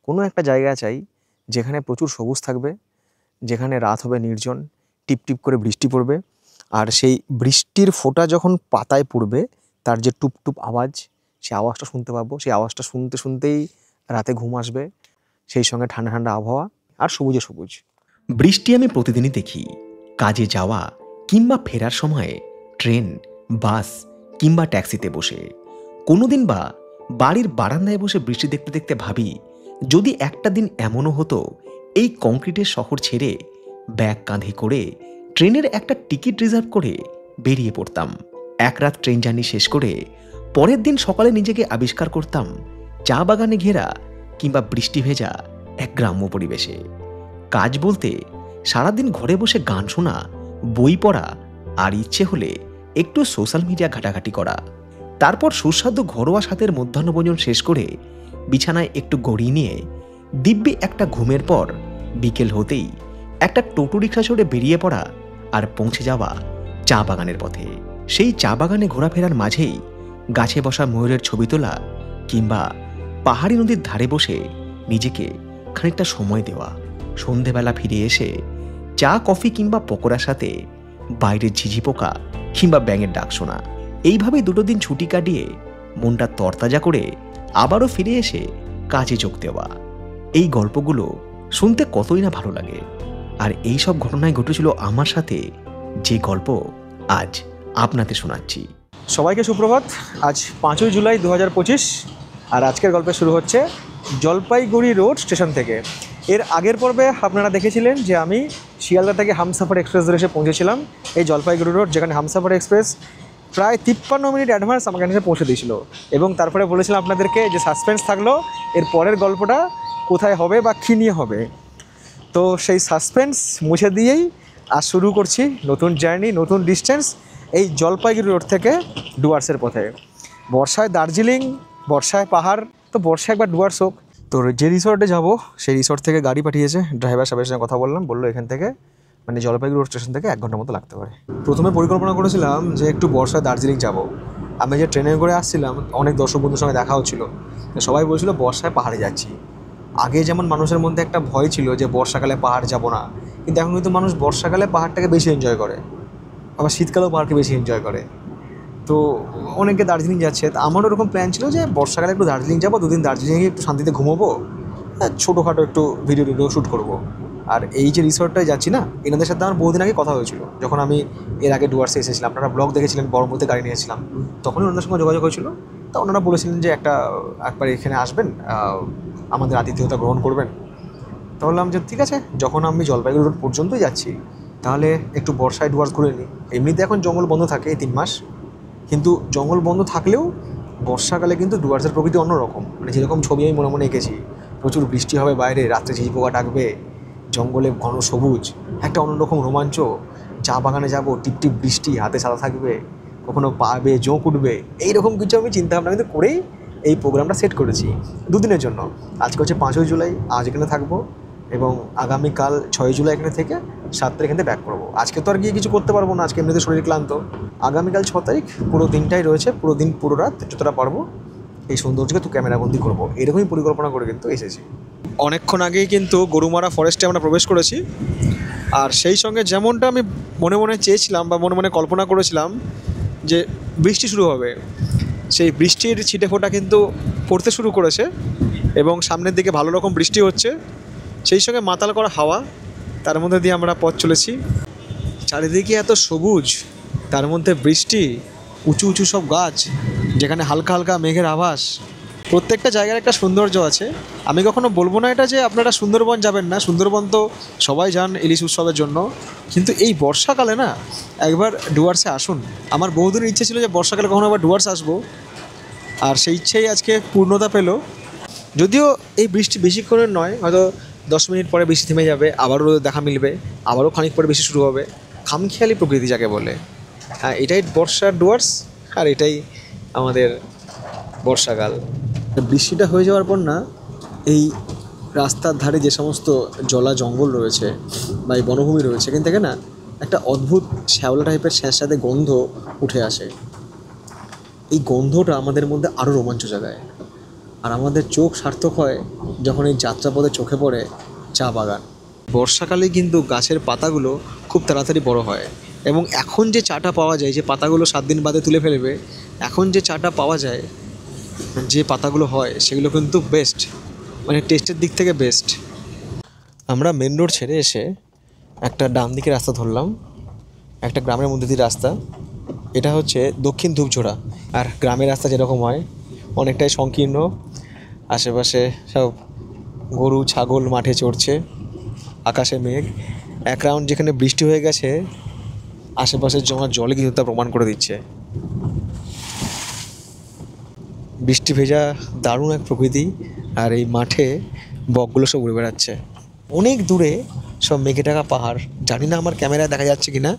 কোনো একটা জায়গা চাই যেখানে প্রচুর সবুজ থাকবে, যেখানে রাত হবে নির্জন, টিপ টিপ করে বৃষ্টি পড়বে, আর সেই বৃষ্টির ফোঁটা যখন পাতায় পড়বে তার যে টুপ টুপ আওয়াজ, সেই আওয়াজটা শুনতে পাবো। সেই আওয়াজটা শুনতে শুনতেই রাতে ঘুম আসবে, সেই সঙ্গে ঠান্ডা ঠান্ডা আবহাওয়া আর সবুজে সবুজ। বৃষ্টি আমি প্রতিদিনই দেখি, কাজে যাওয়া কিংবা ফেরার সময়ে ট্রেন, বাস কিংবা ট্যাক্সিতে বসে। কোনোদিন বা বাড়ির বারান্দায় বসে বৃষ্টি দেখতে দেখতে ভাবি, যদি একটা দিন এমনও হতো এই কংক্রিটের শহর ছেড়ে ব্যাগ কাঁধে করে ট্রেনের একটা টিকিট রিজার্ভ করে বেরিয়ে পড়তাম। এক রাত ট্রেন জার্নি শেষ করে পরের দিন সকালে নিজেকে আবিষ্কার করতাম চা বাগানে ঘেরা কিংবা বৃষ্টি ভেজা এক গ্রাম্য পরিবেশে। কাজ বলতে সারাদিন ঘরে বসে গান শোনা, বই পড়া আর ইচ্ছে হলে একটু সোশ্যাল মিডিয়া ঘাটাঘাটি করা। তারপর সুস্বাদু ঘরোয়া স্বাদের মধ্যাহ্নভোজন শেষ করে বিছানায় একটু গড়িয়ে নিয়ে দিব্যি একটা ঘুমের পর বিকেল হতেই একটা টোটো রিক্সা চড়ে বেরিয়ে পড়া আর পৌঁছে যাওয়া চা বাগানের পথে। সেই চা বাগানে ঘোরাফেরার মাঝেই গাছে বসা ময়ূরের ছবি তোলা কিংবা পাহাড়ি নদীর ধারে বসে নিজেকে খানিকটা সময় দেওয়া। সন্ধেবেলা ফিরে এসে চা, কফি কিংবা পকোড়ার সাথে বাইরের ঝিঝি পোকা কিংবা ব্যাঙের ডাক শোনা। এইভাবেই দুটো দিন ছুটি কাটিয়ে মনটা তরতাজা করে আবারও ফিরে এসে কাজে যোগ দেওয়া। এই গল্পগুলো শুনতে কতই না ভালো লাগে। আর এই সব ঘটনায় ঘটেছিল আমার সাথে, যে গল্প আজ আপনাদের শোনাচ্ছি। সবাইকে সুপ্রভাত। আজ 5ই জুলাই 2025, আর আজকের গল্পে শুরু হচ্ছে জলপাইগুড়ি রোড স্টেশন থেকে। এর আগের পর্বে আপনারা দেখেছিলেন যে আমি শিয়ালদা থেকে হামসাফার এক্সপ্রেস ধরে এসে পৌঁছেছিলাম এই জলপাইগুড়ি রোড, যেখানে হামসাফার এক্সপ্রেস প্রায় 53 মিনিট অ্যাডভান্স আমাকে এসে পৌঁছে দিয়েছিল। এবং তারপরে বলেছিলাম আপনাদেরকে যে সাসপেন্স থাকলো এর পরের গল্পটা কোথায় হবে বা কী নিয়ে হবে। তো সেই সাসপেন্স মুছে দিয়েই আজ শুরু করছি নতুন জার্নি, নতুন ডিস্টেন্স এই জলপাইগুড়ি রোড থেকে ডুয়ার্সের পথে। বর্ষায় দার্জিলিং, বর্ষায় পাহাড়, তো বর্ষায় একবার ডুয়ার্স হোক। তো যে রিসর্টে যাব সেই রিসর্ট থেকে গাড়ি পাঠিয়েছে, ড্রাইভার সাহেবের সঙ্গে কথা বললাম, বললো এখান থেকে মানে জলপাইগুড়ি রোড স্টেশন থেকে 1 ঘন্টার মতো লাগতে পারে। প্রথমে পরিকল্পনা করেছিলাম যে একটু বর্ষায় দার্জিলিং যাব। আমি যে ট্রেনে করে আসছিলাম অনেক দর্শক বন্ধুর সঙ্গে দেখা হচ্ছিলো, সবাই বলছিল বর্ষায় পাহাড়ে যাচ্ছি। আগে যেমন মানুষের মধ্যে একটা ভয় ছিল যে বর্ষাকালে পাহাড় যাব না, কিন্তু এখন কিন্তু মানুষ বর্ষাকালে পাহাড়টাকে বেশি এনজয় করে, আবার শীতকালেও পাহাড়কে বেশি এনজয় করে। তো অনেকে দার্জিলিং যাচ্ছে, তা আমারও এরকম প্ল্যান ছিল যে বর্ষাকালে একটু দার্জিলিং যাবো, 2 দিন দার্জিলিংয়ে একটু শান্তিতে ঘুমোবো, ছোটোখাটো একটু ভিডিও শ্যুট করবো। আর এই যে রিসর্টটায় যাচ্ছি না, এনাদের সাথে আমার বহুদিন আগে কথা হয়েছিল, যখন আমি এর আগে ডুয়ার্সে এসেছিলাম। আপনারা ব্লগ দেখেছিলেন, বড়মতে গাড়ি নিয়েছিলাম, তখনই ওনাদের সঙ্গে যোগাযোগ হয়েছিল। তা ওনারা বলেছিলেন যে একবার এখানে আসবেন, আমাদের আতিথেয়তা গ্রহণ করবেন। তো বললাম যে ঠিক আছে, যখন আমি জলপাইগুড়ি রোড পর্যন্তই যাচ্ছি তাহলে একটু বর্ষায় ডুয়ার্স ঘুরে নিই। এমনিতে এখন জঙ্গল বন্ধ থাকে এই 3 মাস, কিন্তু জঙ্গল বন্ধ থাকলেও বর্ষাকালে কিন্তু ডুয়ার্সের প্রকৃতি অন্যরকম। মানে যেরকম ছবি আমি মনে মনে এঁকেছি, প্রচুর বৃষ্টি হবে বাইরে, রাত্রে ঝিঝি পোকা ডাকবে, জঙ্গলে ঘন সবুজ, একটা অন্যরকম রোমাঞ্চ। চা বাগানে যাব, টিপটিপ বৃষ্টি, হাতে ছাতা থাকবে, কখনো পাবে জোঁক উঠবে, এইরকম কিছু আমি চিন্তাভাবনা কিন্তু করেই এই প্রোগ্রামটা সেট করেছি 2 দিনের জন্য। আজকে হচ্ছে 5ই জুলাই, আজ এখানে থাকবো এবং আগামীকাল 6ই জুলাই এখানে থেকে 7 তারিখ এখানে ব্যাক করবো। আজকে তো আর গিয়ে কিছু করতে পারবো না, আজকে এমনিতে শরীর ক্লান্ত। আগামীকাল 6 তারিখ পুরো দিনটাই রয়েছে, পুরো দিন পুরো রাত যতটা পারবো এই সৌন্দর্যকে তো ক্যামেরাবন্দি করবো, এরকমই পরিকল্পনা করে কিন্তু এসেছি। অনেকক্ষণ আগেই কিন্তু গরুমারা ফরেস্টে আমরা প্রবেশ করেছি। আর সেই সঙ্গে যেমনটা আমি মনে মনে চেয়েছিলাম বা মনে মনে কল্পনা করেছিলাম যে বৃষ্টি শুরু হবে, সেই বৃষ্টির ছিটে ফোঁটা কিন্তু পড়তে শুরু করেছে এবং সামনের দিকে ভালো রকম বৃষ্টি হচ্ছে, সেই সঙ্গে মাতাল করা হাওয়া, তার মধ্যে দিয়ে আমরা পথ চলেছি। চারিদিকে এত সবুজ, তার মধ্যে বৃষ্টি, উঁচু উঁচু সব গাছ, যেখানে হালকা হালকা মেঘের আভাস। প্রত্যেকটা জায়গার একটা সৌন্দর্য আছে। আমি কখনো বলবো না এটা যে আপনারা সুন্দরবন যাবেন না, সুন্দরবন তো সবাই যান ইলিশ উৎসবের জন্য, কিন্তু এই বর্ষাকালে না একবার ডুয়ার্সে আসুন। আমার বহুদিনের ইচ্ছে ছিল যে বর্ষাকালে কখনো আবার ডুয়ার্স আসবো, আর সেই ইচ্ছেই আজকে পূর্ণতা পেল। যদিও এই বৃষ্টি বেশিক্ষণের নয়, হয়তো 10 মিনিট পরে বৃষ্টি থেমে যাবে, আবারও দেখা মিলবে, আবারও খানিক পরে বৃষ্টি শুরু হবে। খামখেয়ালি প্রকৃতি যাকে বলে। হ্যাঁ, এটাই বর্ষার ডুয়ার্স, আর এটাই আমাদের বর্ষাকাল। বৃষ্টিটা হয়ে যাওয়ার পর না, এই রাস্তার ধারে যে সমস্ত জলা জঙ্গল রয়েছে বা এই বনভূমি রয়েছে, এখান থেকে না একটা অদ্ভুত শ্যাওলা টাইপের স্যাঁতস্যাঁতে গন্ধ উঠে আসে। এই গন্ধটা আমাদের মধ্যে আরও রোমাঞ্চ জাগায়, আর আমাদের চোখ সার্থক হয় যখন এই যাত্রাপথে চোখে পড়ে চা বাগান। বর্ষাকালে কিন্তু গাছের পাতাগুলো খুব তাড়াতাড়ি বড় হয়, এবং এখন যে চাটা পাওয়া যায়, যে পাতাগুলো 7 দিন বাদে তুলে ফেলবে, এখন যে চাটা পাওয়া যায়, যে পাতাগুলো হয় সেগুলো কিন্তু বেস্ট, মানে টেস্টের দিক থেকে বেস্ট। আমরা মেন রোড ছেড়ে এসে একটা ডান দিকে রাস্তা ধরলাম, একটা গ্রামের মধ্যে দিয়ে রাস্তা। এটা হচ্ছে দক্ষিণ ধূপঝোড়া। আর গ্রামের রাস্তা যেরকম হয় অনেকটাই সংকীর্ণ, আশেপাশে সব গরু ছাগল মাঠে চড়ছে, আকাশে মেঘ, এক রাউন্ড যেখানে বৃষ্টি হয়ে গেছে আশেপাশের জমা জলে কিন্তু তা প্রমাণ করে দিচ্ছে। বৃষ্টি ভেজা দারুণ এক প্রকৃতি, আর এই মাঠে বকগুলো সব উড়ে বেড়াচ্ছে। অনেক দূরে সব মেঘে ঢাকা পাহাড়, জানি না আমার ক্যামেরায় দেখা যাচ্ছে কি না,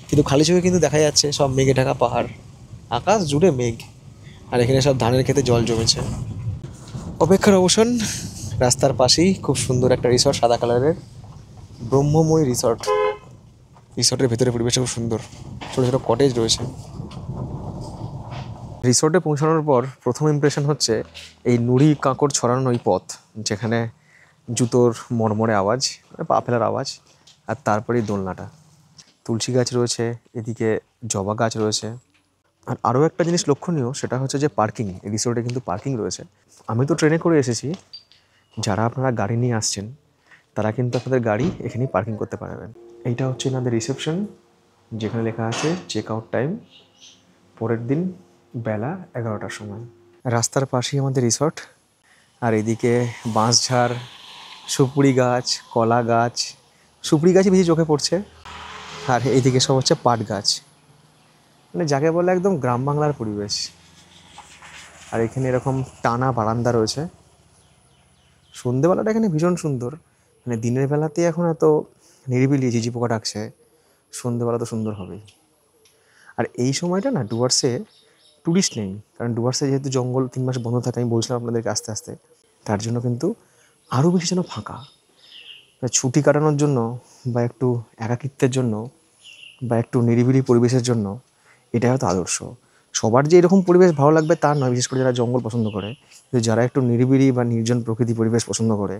কিন্তু খালি চোখে কিন্তু দেখা যাচ্ছে সব মেঘে ঢাকা পাহাড়, আকাশ জুড়ে মেঘ, আর এখানে সব ধানের খেতে জল জমেছে। অপেক্ষার অবসান। রাস্তার পাশেই খুব সুন্দর একটা রিসর্ট, সাদা কালারের, ব্রহ্মময় রিসর্ট। রিসর্টের ভেতরে পরিবেশটা খুব সুন্দর, ছোটো ছোটো কটেজ রয়েছে। রিসর্টে পৌঁছানোর পর প্রথম ইমপ্রেশন হচ্ছে এই নুড়ি কাঁকড় ছড়ানো এই পথ, যেখানে জুতোর মরমরে আওয়াজ, পা ফেলার আওয়াজ, আর তারপরেই দোলনাটা। তুলসী গাছ রয়েছে, এদিকে জবা গাছ রয়েছে। আর আরও একটা জিনিস লক্ষণীয়, সেটা হচ্ছে যে পার্কিং। এই রিসোর্টে কিন্তু পার্কিং রয়েছে। আমি তো ট্রেনে করে এসেছি, যারা আপনারা গাড়ি নিয়ে আসছেন তারা কিন্তু আপনাদের গাড়ি এখানেই পার্কিং করতে পারবেন। এইটা হচ্ছে এনাদের রিসেপশন, যেখানে লেখা আছে চেক আউট টাইম পরের দিন বেলা 11টার সময়। রাস্তার পাশেই আমাদের রিসর্ট, আর এদিকে বাঁশঝাড়, সুপুরি গাছ, কলা গাছ, সুপুরি গাছই বেশি চোখে পড়ছে, আর এইদিকে সব হচ্ছে পাট গাছ, মানে যাকে বলে একদম গ্রাম বাংলার পরিবেশ। আর এখানে এরকম টানা বারান্দা রয়েছে। সন্ধেবেলাটা এখানে ভীষণ সুন্দর, মানে দিনের বেলাতে এখন এত নিরিবিলি ঝিঝি পোকা ডাকছে, সন্ধেবেলা তো সুন্দর হবেই। আর এই সময়টা না ডুয়ার্সে ট্যুরিস্ট নেই, কারণ ডুয়ার্সে যেহেতু জঙ্গল 3 মাস বন্ধ থাকে, আমি বলছিলাম আপনাদেরকে আস্তে আস্তে, তার জন্য কিন্তু আরও বেশি যেন ফাঁকা। ছুটি কাটানোর জন্য বা একটু একাকিত্বের জন্য বা একটু নিরিবিলি পরিবেশের জন্য এটাই হয়তো আদর্শ। সবার যে এরকম পরিবেশ ভালো লাগবে তা নয়, বিশেষ করে যারা জঙ্গল পছন্দ করে, কিন্তু যারা একটু নিরিবিলি বা নির্জন প্রকৃতি পরিবেশ পছন্দ করে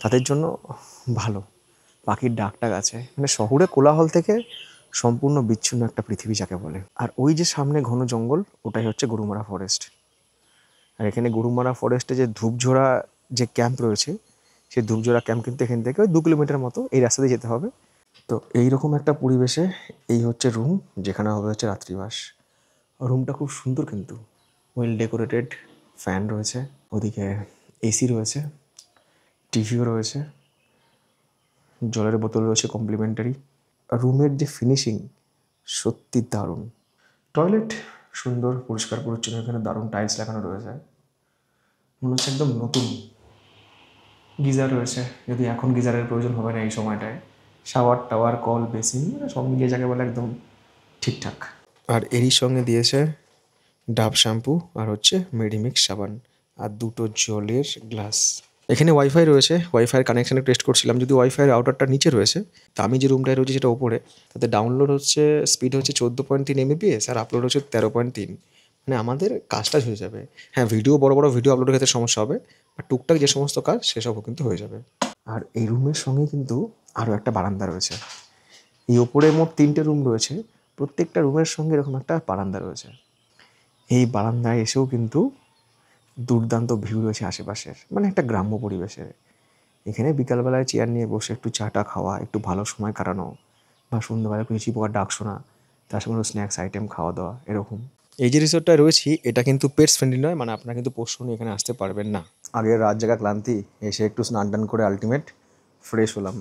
তাদের জন্য ভালো। পাখির ডাকটাক আছে, মানে শহুরে কোলাহল থেকে সম্পূর্ণ বিচ্ছিন্ন একটা পৃথিবী যাকে বলে। আর ওই যে সামনে ঘন জঙ্গল, ওটাই হচ্ছে গরুমারা ফরেস্ট। আর এখানে গরুমারা ফরেস্টে যে ধূপঝোড়া যে ক্যাম্প রয়েছে, সেই ধূপঝোড়া ক্যাম্প কিন্তু এখান থেকে ওই 2 কিলোমিটার মতো এই রাস্তা দিয়ে যেতে হবে। তো এইরকম একটা পরিবেশে এই হচ্ছে রুম, যেখানে হবে হচ্ছে রাত্রিবাস। রুমটা খুব সুন্দর, কিন্তু ওয়েল ডেকোরেটেড, ফ্যান রয়েছে, ওদিকে এসি রয়েছে, টিভিও রয়েছে, জলের বোতল রয়েছে কমপ্লিমেন্টারি। রুমের যে ফিনিশিং সত্যি দারুণ। টয়লেট সুন্দর পরিষ্কার পরিচ্ছন্ন, এখানে দারুণ টাইলস লাগানো রয়েছে, মনে হচ্ছে একদম নতুন। গিজার রয়েছে, যদি এখন গিজারের প্রয়োজন হবে না এই সময়টায়। শাওয়ার টাওয়ার কল বেসিন, সব মিলিয়ে যাকে বলে একদম ঠিকঠাক। আর এরই সঙ্গে দিয়েছে ডাভ শ্যাম্পু আর হচ্ছে মেডিমিক্স সাবান আর 2টো জলের গ্লাস। এখানে ওয়াইফাই রয়েছে, ওয়াইফাইয়ের কানেকশানে টেস্ট করছিলাম, যদি ওয়াইফাইয়ের আউটারটা নিচে রয়েছে, তা আমি যে রুমটায় রয়েছে সেটা ওপরে, তাতে ডাউনলোড হচ্ছে স্পিড হচ্ছে 14.3 Mbps আর আপলোড হচ্ছে 13.3, মানে আমাদের কাজটা হয়ে যাবে। হ্যাঁ, ভিডিও বড় বড় ভিডিও আপলোডের ক্ষেত্রে সমস্যা হবে, আর টুকটাক যে সমস্ত কাজ সেসবও কিন্তু হয়ে যাবে। আর এই রুমের সঙ্গে কিন্তু আরও একটা বারান্দা রয়েছে। এই ওপরে মোট 3টে রুম রয়েছে, প্রত্যেকটা রুমের সঙ্গে এরকম একটা বারান্দা রয়েছে। এই বারান্দায় এসেও কিন্তু দুর্দান্ত ভিউ রয়েছে আশেপাশের, মানে একটা গ্রাম্য পরিবেশের। এখানে বিকালবেলায় চেয়ার নিয়ে বসে একটু চাটা খাওয়া, একটু ভালো সময় কাটানো, বা সন্ধ্যাবেলা একটু চিচি পোকার ডাক শোনা, তার সঙ্গে স্ন্যাক্স আইটেম খাওয়া দাওয়া, এরকম। এই যে রিসোর্টটায় রয়েছি এটা কিন্তু পেটস ফ্রেন্ডলি নয়, মানে আপনারা কিন্তু পোষ্য নিয়ে এখানে আসতে পারবেন না। আগের রাত জাগা ক্লান্তি, এসে একটু স্নান টান করে আলটিমেট ফ্রেশ হলাম।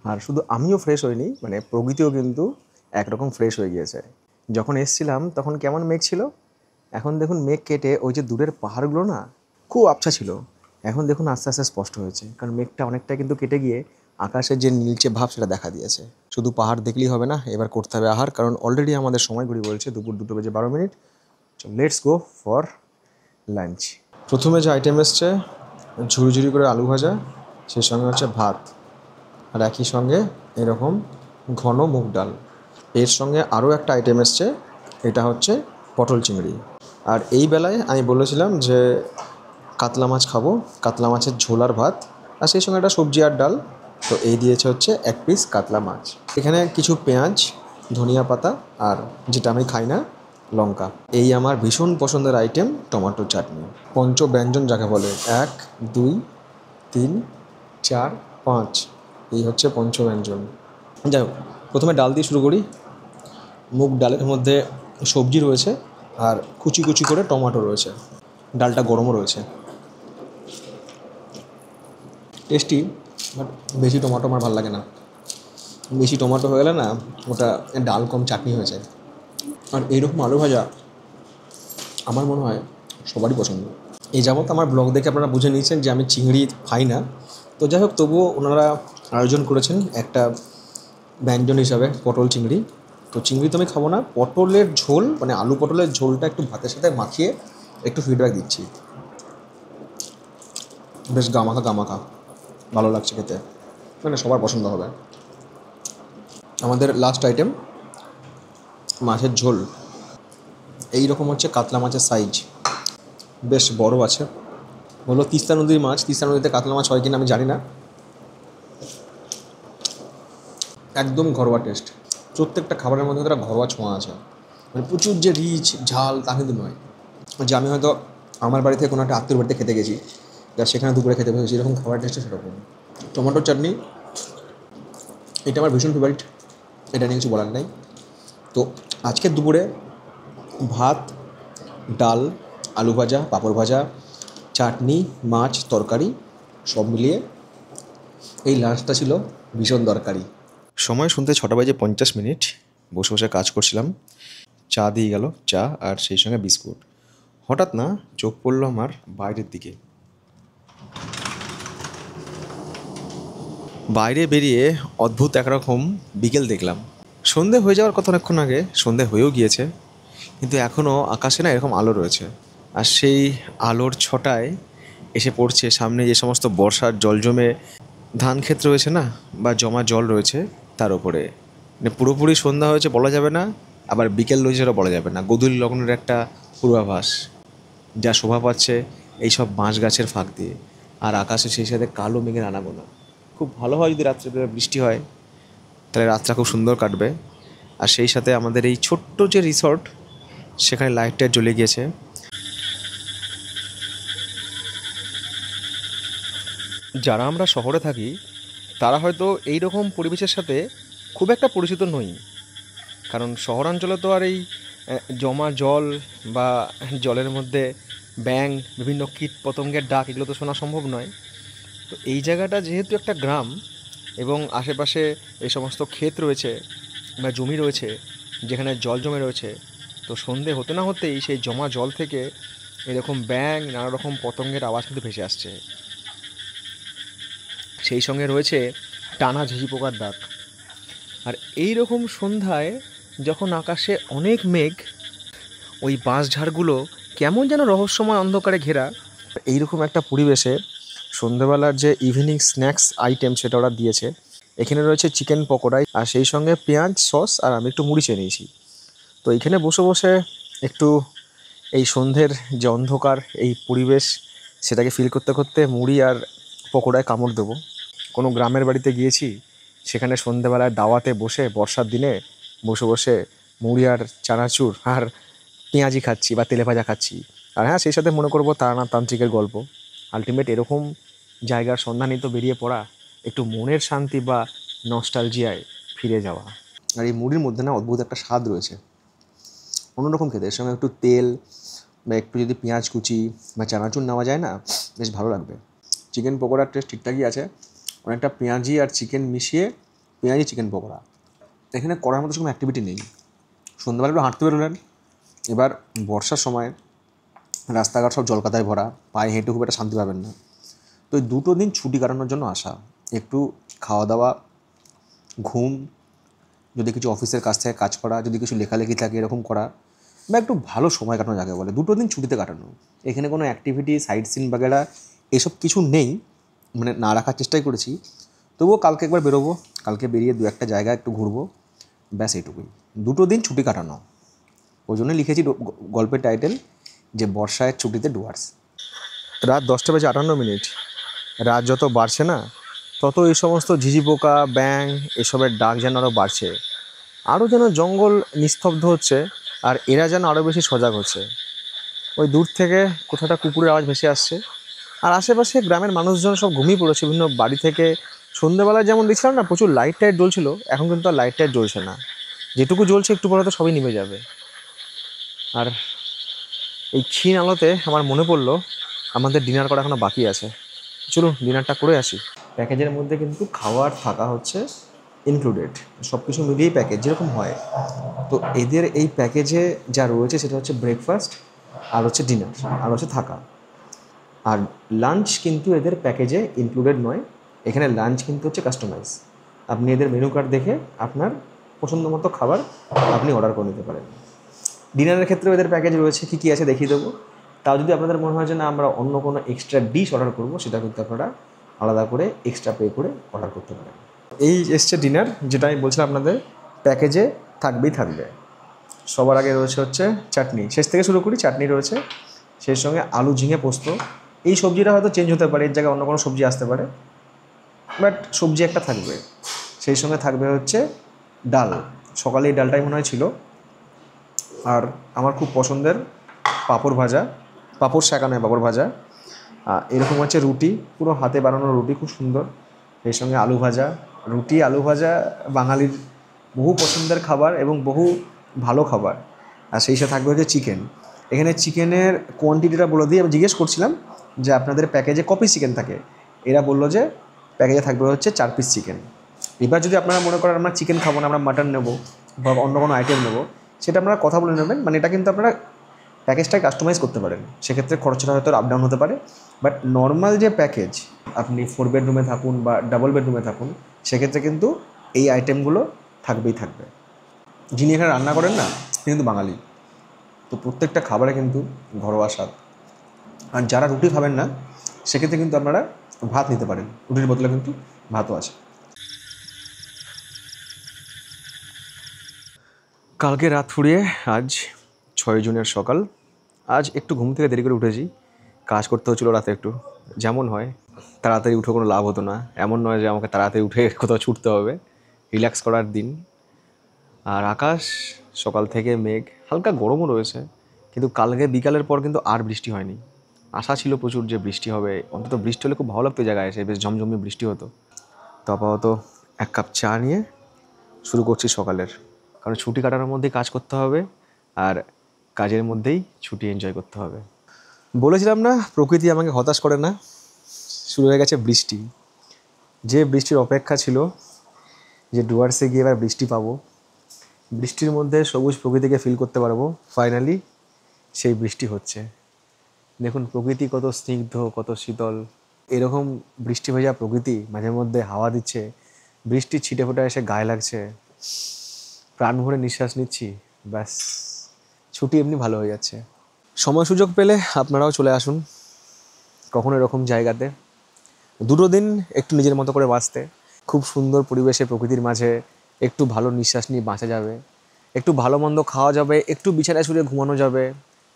আর শুধু আমিও ফ্রেশ হইনি, মানে প্রকৃতিও কিন্তু একরকম ফ্রেশ হয়ে গিয়েছে। যখন এসছিলাম তখন কেমন মেঘ ছিল, এখন দেখুন মেঘ কেটে ওই যে দূরের পাহাড়গুলো না খুব আবছা ছিল, এখন দেখুন আস্তে আস্তে স্পষ্ট হয়েছে, কারণ মেঘটা অনেকটা কিন্তু কেটে গিয়ে আকাশের যে নীলচে ভাব সেটা দেখা দিয়েছে। শুধু পাহাড় দেখলেই হবে না, এবার করতে হবে আহার, কারণ অলরেডি আমাদের সময় ঘড়ি বলছে দুপুর 2:12। So let's go for lunch. প্রথমে যে আইটেম এসছে ঝুড়ি ঝুড়ি করে আলু ভাজা, সেই সঙ্গে হচ্ছে ভাত, আর একই সঙ্গে এরকম ঘন মুগ ডাল। এর সঙ্গে আরও একটা আইটেম এসছে, এটা হচ্ছে পটল চিংড়ি। আর এই বেলায় আমি বলেছিলাম যে কাতলা মাছ খাবো, কাতলা মাছের ঝোল আর ভাত, আর সেই সঙ্গে একটা সবজি আর ডাল। তো এই দিয়েছে হচ্ছে 1 পিস কাতলা মাছ। এখানে কিছু পেঁয়াজ, ধনিয়া পাতা আর যেটা আমি খাই না, লঙ্কা। এই আমার ভীষণ পছন্দের আইটেম টমেটো চাটনি। পঞ্চব্যঞ্জন যাকে বলে, 1 2 3 4 5, এই হচ্ছে পঞ্চব্যঞ্জন। যাই হোক, প্রথমে ডাল দিয়ে শুরু করি। মুগ ডালের মধ্যে সবজি রয়েছে আর কুচি কুচি করে টমেটো রয়েছে, ডালটা গরমও রয়েছে, টেস্টি। বাট বেশি টমেটো আমার ভালো লাগে না, বেশি টমেটো হয়ে গেলে না ওটা ডাল কম চাটনি হয়ে যায়। আর এইরকম আলু ভাজা আমার মনে হয় সবারই পছন্দ। এই যাবৎ আমার ব্লগ দেখে আপনারা বুঝে নিয়েছেন যে আমি চিংড়ি খাই না। তো যাই হোক, তবুও ওনারা আয়োজন করেছেন একটা ব্যঞ্জন হিসাবে পটল চিংড়ি। তো চিংড়ি তো আমি খাবো না, পটলের ঝোল মানে আলু পটলের ঝোলটা একটু ভাতের সাথে মাখিয়ে একটু ফিডব্যাক দিচ্ছি। বেশ গামাখা গামাখা ভালো লাগছে খেতে, মানে সবার পছন্দ হবে। আমাদের লাস্ট আইটেম মাছের ঝোল। এই রকম হচ্ছে কাতলা মাছের সাইজ, বেশ বড় আছে। বললো তিস্তা নদীর মাছ, তিস্তা নদীতে কাতলা মাছ হয় কিনা আমি জানি না। একদম ঘরোয়া টেস্ট, প্রত্যেকটা খাবারের মধ্যে তারা ঘরোয়া ছোঁয়া আছে। মানে প্রচুর যে রিচ ঝাল তা কিন্তু নয়। যে আমি হয়তো আমার বাড়ি থেকে কোনো একটা আত্মীয় বাড়িতে খেতে গেছি, যা সেখানে দুপুরে খেতে বসেছি, এরকম খাবার টেস্টে সেরকম। টমেটোর চাটনি এটা আমার ভীষণ ফেভারিট, এটা নিয়ে কিছু বলার নেই। তো আজকের দুপুরে ভাত, ডাল, আলু ভাজা, পাঁপড় ভাজা, চাটনি, মাছ, তরকারি সব মিলিয়ে এই লাঞ্চটা ছিল ভীষণ দরকারি। সময় সন্ধ্যে 6:50, বসে বসে কাজ করছিলাম। চা দিয়ে গেল, চা আর সেই সঙ্গে বিস্কুট। হঠাৎ না চোখ পড়লো আমার বাইরের দিকে। বাইরে বেরিয়ে অদ্ভুত একরকম বিকেল দেখলাম। সন্ধে হয়ে যাওয়ার কথা অনেকক্ষণ আগে, সন্ধে হয়েও গিয়েছে, কিন্তু এখনও আকাশে না এরকম আলো রয়েছে। আর সেই আলোর ছটায় এসে পড়ছে সামনে যে সমস্ত বর্ষার জল জমে ধান ক্ষেত রয়েছে না, বা জমা জল রয়েছে তার ওপরে। মানে পুরোপুরি সন্ধ্যা হয়েছে বলা যাবে না, আবার বিকেল রয়েছে সেটা বলা যাবে না। গোধূলি লগ্নের একটা পূর্বাভাস যা শোভা পাচ্ছে এইসব বাঁশ গাছের ফাঁক দিয়ে। আর আকাশে সেই সাথে কালো মেঘের আনাগোনা। খুব ভালো হয় যদি রাত্রেবেলা বৃষ্টি হয়, তাহলে রাতটা খুব সুন্দর কাটবে। আর সেই সাথে আমাদের এই ছোট্ট যে রিসর্ট, সেখানে লাইটটা জ্বলে গিয়েছে। যারা আমরা শহরে থাকি তারা হয়তো এই রকম পরিবেশের সাথে খুব একটা পরিচিত নই, কারণ শহরাঞ্চলে তো আর এই জমা জল বা জলের মধ্যে ব্যাঙ, বিভিন্ন কীট পতঙ্গের ডাক, এগুলো তো শোনা সম্ভব নয়। তো এই জায়গাটা যেহেতু একটা গ্রাম এবং আশেপাশে এই সমস্ত ক্ষেত রয়েছে বা জমি রয়েছে যেখানে জল জমে রয়েছে, তো সন্ধে হতে না হতেই সেই জমা জল থেকে এরকম ব্যাঙ, নানা রকম পতঙ্গের আওয়াজ কিন্তু ভেসে আসছে। সেই সঙ্গে রয়েছে টানা ঝিঝি পোকার ডাক। আর এই রকম সন্ধ্যায় যখন আকাশে অনেক মেঘ, ওই বাঁশঝাড়গুলো কেমন যেন রহস্যময় অন্ধকারে ঘেরা, এইরকম একটা পরিবেশে সন্ধ্যেবেলার যে ইভিনিং স্ন্যাক্স আইটেম সেটা ওরা দিয়েছে। এখানে রয়েছে চিকেন পকোড়া আর সেই সঙ্গে পেঁয়াজ সস, আর আমি একটু মুড়ি চেয়ে নিয়েছি। তো এইখানে বসে বসে একটু এই সন্ধ্যের যে অন্ধকার এই পরিবেশ সেটাকে ফিল করতে করতে মুড়ি আর পকোড়ায় কামড় দেবো। কোনো গ্রামের বাড়িতে গিয়েছি, সেখানে সন্ধ্যেবেলায় দাওয়াতে বসে বর্ষার দিনে বসে বসে মুড়ি আর চানাচুর আর পেঁয়াজি খাচ্ছি বা তেলে ভাজা খাচ্ছি। আর হ্যাঁ, সেই সাথে মনে করবো তারানাথ তান্ত্রিকের গল্প। আলটিমেট এরকম জায়গার সন্ধানে তো বেরিয়ে পড়া, একটু মনের শান্তি বা নস্টালজিয়ায় ফিরে যাওয়া। আর এই মুড়ির মধ্যে না অদ্ভুত একটা স্বাদ রয়েছে, অন্যরকম খেতে। এর সঙ্গে একটু তেল বা একটু যদি পেঁয়াজ কুচি বা চানাচুর নেওয়া যায় না, বেশ ভালো লাগবে। চিকেন পকোড়ার টেস্ট ঠিকঠাকই আছে, অনেকটা পেঁয়াজি আর চিকেন মিশিয়ে পেঁয়াজি চিকেন পকোড়া। এখানে করার মতো কোনো অ্যাক্টিভিটি নেই। সন্ধ্যাবেলা একটু হাঁটতে বেরোলেন, এবার বর্ষার সময় রাস্তাঘাট সব জলকাদায় ভরা, পায়ে হেঁটে খুব একটা শান্তি পাবেন না। তো এই 2 দিন ছুটি কাটানোর জন্য আসা, একটু খাওয়া দাওয়া, ঘুম, যদি কিছু অফিসের কাছ থেকে কাজ করা, যদি কিছু লেখালেখি থাকে এরকম করা, বা একটু ভালো সময় কাটানো যাকে বলে, 2 দিন ছুটিতে কাটানো। এখানে কোনো অ্যাক্টিভিটি, সাইট সিন বাগেরা এসব কিছু নেই, মানে না রাখার চেষ্টাই করেছি। তবুও কালকে একবার বেরোবো, কালকে বেরিয়ে 2-1 জায়গা একটু ঘুরবো, ব্যাস এইটুকুই। 2 দিন ছুটি কাটানো, ওই জন্য লিখেছি গল্পের টাইটেল যে বর্ষায় ছুটিতে ডুয়ার্স। রাত 10:58। রাত যত বাড়ছে না তত এই সমস্ত ঝিঝি পোকা, ব্যাঙ এসবের ডাক যেন আরও বাড়ছে, আরও যেন জঙ্গল নিস্তব্ধ হচ্ছে, আর এরা যেন আরও বেশি সজাগ হচ্ছে। ওই দূর থেকে কোথাটা কুকুরের আওয়াজ ভেসে আসছে, আর আশেপাশে গ্রামের মানুষজন সব ঘুমিয়ে পড়েছে। বিভিন্ন বাড়ি থেকে সন্ধ্যেবেলায় যেমন দেখছিলাম না প্রচুর লাইট টাইট জ্বলছিল, এখন কিন্তু আর লাইট টাইট জ্বলছে না। যেটুকু জ্বলছে একটু পরে তো সবই নিভে যাবে। আর এই ক্ষীণ আলোতে আমার মনে পড়লো আমাদের ডিনার করা এখনো বাকি আছে। চলুন ডিনারটা করে আসি। প্যাকেজের মধ্যে কিন্তু খাওয়ার থাকা হচ্ছে ইনক্লুডেড, সব কিছু মিলিয়েই প্যাকেজ যেরকম হয়। তো এদের এই প্যাকেজে যা রয়েছে সেটা হচ্ছে ব্রেকফাস্ট, আর হচ্ছে ডিনার, আর হচ্ছে থাকা। আর লাঞ্চ কিন্তু এদের প্যাকেজে ইনক্লুডেড নয়। এখানে লাঞ্চ কিন্তু হচ্ছে কাস্টমাইজ। আপনি এদের মেনু কার্ড দেখে আপনার পছন্দ মতো খাবার আপনি অর্ডার করে নিতে পারেন। ডিনারের ক্ষেত্রেও এদের প্যাকেজ রয়েছে, কী কী আছে দেখিয়ে দেবো। তাও যদি আপনাদের মনে হয় যে না আমরা অন্য কোনো এক্সট্রা ডিশ অর্ডার করবো, সেটা কিন্তু আপনারা আলাদা করে এক্সট্রা পে করে অর্ডার করতে পারেন। এই এসছে ডিনার, যেটা আমি বলছিলাম আপনাদের প্যাকেজে থাকবেই থাকবে। সবার আগে রয়েছে হচ্ছে চাটনি, শেষ থেকে শুরু করি। চাটনি রয়েছে, সেই সঙ্গে আলু ঝিঙে পোস্ত। এই সবজিটা হয়তো চেঞ্জ হতে পারে, এর জায়গায় অন্য কোনো সবজি আসতে পারে, বাট সবজি একটা থাকবে। সেই সঙ্গে থাকবে হচ্ছে ডাল, সকালে এই ডালটাই মনে হয় ছিল। আর আমার খুব পছন্দের পাঁপড় ভাজা, পাঁপড় শাকা নয়, পাঁপড় ভাজা। এরকম হচ্ছে রুটি, পুরো হাতে বানানো রুটি, খুব সুন্দর। এর সঙ্গে আলু ভাজা। রুটি আলু ভাজা বাঙালির বহু পছন্দের খাবার এবং বহু ভালো খাবার। আর সেই সাথে থাকবে হচ্ছে চিকেন। এখানে চিকেনের কোয়ান্টিটিটা বলে দিই। আমি জিজ্ঞেস করছিলাম যে আপনাদের প্যাকেজে ক পিস চিকেন থাকে। এরা বললো যে প্যাকেজে থাকবে হচ্ছে 4 পিস চিকেন। এবার যদি আপনারা মনে করেন আমরা চিকেন খাবো না, আমরা মাটন নেবো বা অন্য কোনো আইটেম নেবো, সেটা আপনারা কথা বলে নেবেন। মানে এটা কিন্তু আপনারা প্যাকেজটাই কাস্টমাইজ করতে পারেন, সেক্ষেত্রে খরচটা হয়তো আপ ডাউন হতে পারে। বাট নর্মাল যে প্যাকেজ, আপনি 4 বেডরুমে থাকুন বা ডাবল বেডরুমে থাকুন, সেক্ষেত্রে কিন্তু এই আইটেমগুলো থাকবেই থাকবে। যিনি এখানে রান্না করেন না, তিনি কিন্তু বাঙালি, তো প্রত্যেকটা খাবারে কিন্তু ঘরোয়া স্বাদ। আর যারা রুটি খাবেন না, সেক্ষেত্রে কিন্তু আপনারা ভাত নিতে পারেন, রুটির বদলে কিন্তু ভাতও আছে। কালকে রাত ফুরিয়ে আজ 6 জুনের সকাল। আজ একটু ঘুম থেকে দেরি করে উঠেছি, কাজ করতে হচ্ছিলো রাতে একটু। যেমন হয়, তাড়াতাড়ি উঠে কোনো লাভ হতো না, এমন নয় যে আমাকে তাড়াতাড়ি উঠে কোথাও ছুটতে হবে, রিল্যাক্স করার দিন। আর আকাশ সকাল থেকে মেঘ, হালকা গরমও রয়েছে, কিন্তু কালকে বিকালের পর কিন্তু আর বৃষ্টি হয়নি। আশা ছিল প্রচুর যে বৃষ্টি হবে, অন্তত বৃষ্টি হলে খুব ভালো লাগতো, জায়গায় এসে বেশ ঝমঝমিয়ে বৃষ্টি হতো। তো আপাতত এক কাপ চা নিয়ে শুরু করছি সকালের, কারণ ছুটি কাটানোর মধ্যেই কাজ করতে হবে, আর কাজের মধ্যেই ছুটি এনজয় করতে হবে। বলেছিলাম না প্রকৃতি আমাকে হতাশ করে না, শুরু হয়ে গেছে বৃষ্টি। যে বৃষ্টির অপেক্ষা ছিল, যে ডুয়ার্সে গিয়ে এবার বৃষ্টি পাবো, বৃষ্টির মধ্যে সবুজ প্রকৃতিকে ফিল করতে পারবো, ফাইনালি সেই বৃষ্টি হচ্ছে। দেখুন প্রকৃতি কত স্নিগ্ধ, কত শীতল। এরকম বৃষ্টি ভেজা প্রকৃতি, মাঝে মধ্যে হাওয়া দিচ্ছে, বৃষ্টির ছিটে ফোঁটা এসে গায়ে লাগছে, প্রাণ ভরে নিঃশ্বাস নিচ্ছি, ব্যাস ছুটি এমনি ভালো হয়ে যাচ্ছে। সময় সুযোগ পেলে আপনারাও চলে আসুন কখনো এরকম জায়গাতে, 2 দিন একটু নিজের মতো করে বাঁচতে। খুব সুন্দর পরিবেশে, প্রকৃতির মাঝে একটু ভালো নিঃশ্বাস নিয়ে বাঁচা যাবে, একটু ভালো মন্দ খাওয়া যাবে, একটু বিছানায় শুয়ে ঘুমানো যাবে,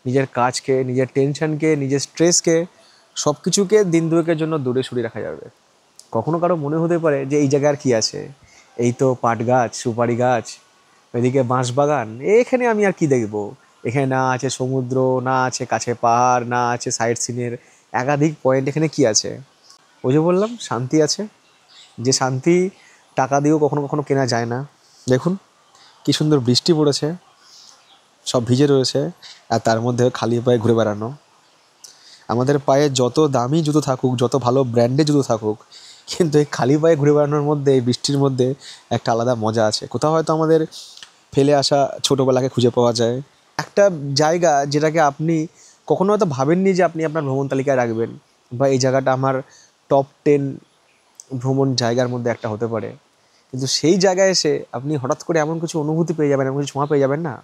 নিজের কাজকে, নিজের টেনশনকে, নিজের স্ট্রেসকে, সব কিছুকে দিন দুয়েকের জন্য দূরে সরিয়ে রাখা যাবে। কখনো কারো মনে হতে পারে যে এই জায়গায় আর কী আছে, এই তো পাট গাছ, সুপারি গাছ, এদিকে বাঁশবাগান, এখানে আমি আর কি দেখব। এখানে না আছে সমুদ্র, না আছে কাছে পাহাড়, না আছে সাইট সিনের একাধিক পয়েন্ট, এখানে কি আছে? ওই যে বললাম শান্তি আছে, যে শান্তি টাকা দিয়েও কখনো কখনো কেনা যায় না। দেখুন কী সুন্দর বৃষ্টি পড়েছে, সব ভিজে রয়েছে, আর তার মধ্যে খালি পায়ে ঘুরে বেড়ানো। আমাদের পায়ে যত দামি জুতো থাকুক, যত ভালো ব্র্যান্ডের জুতো থাকুক, কিন্তু এই খালি পায়ে ঘুরে বেড়ানোর মধ্যে, এই বৃষ্টির মধ্যে একটা আলাদা মজা আছে। কোথাও হয়তো আমাদের ফেলে আসা ছোটোবেলাকে খুঁজে পাওয়া যায়, একটা জায়গা যেটাকে আপনি কখনো হয়তো ভাবেননি যে আপনি আপনার ভ্রমণ তালিকায় রাখবেন, বা এই জায়গাটা আমার টপ 10 ভ্রমণ জায়গার মধ্যে একটা হতে পারে। কিন্তু সেই জায়গায় এসে আপনি হঠাৎ করে এমন কিছু অনুভূতি পেয়ে যাবেন, এমন কিছু ছোঁয়া পেয়ে যাবেন না,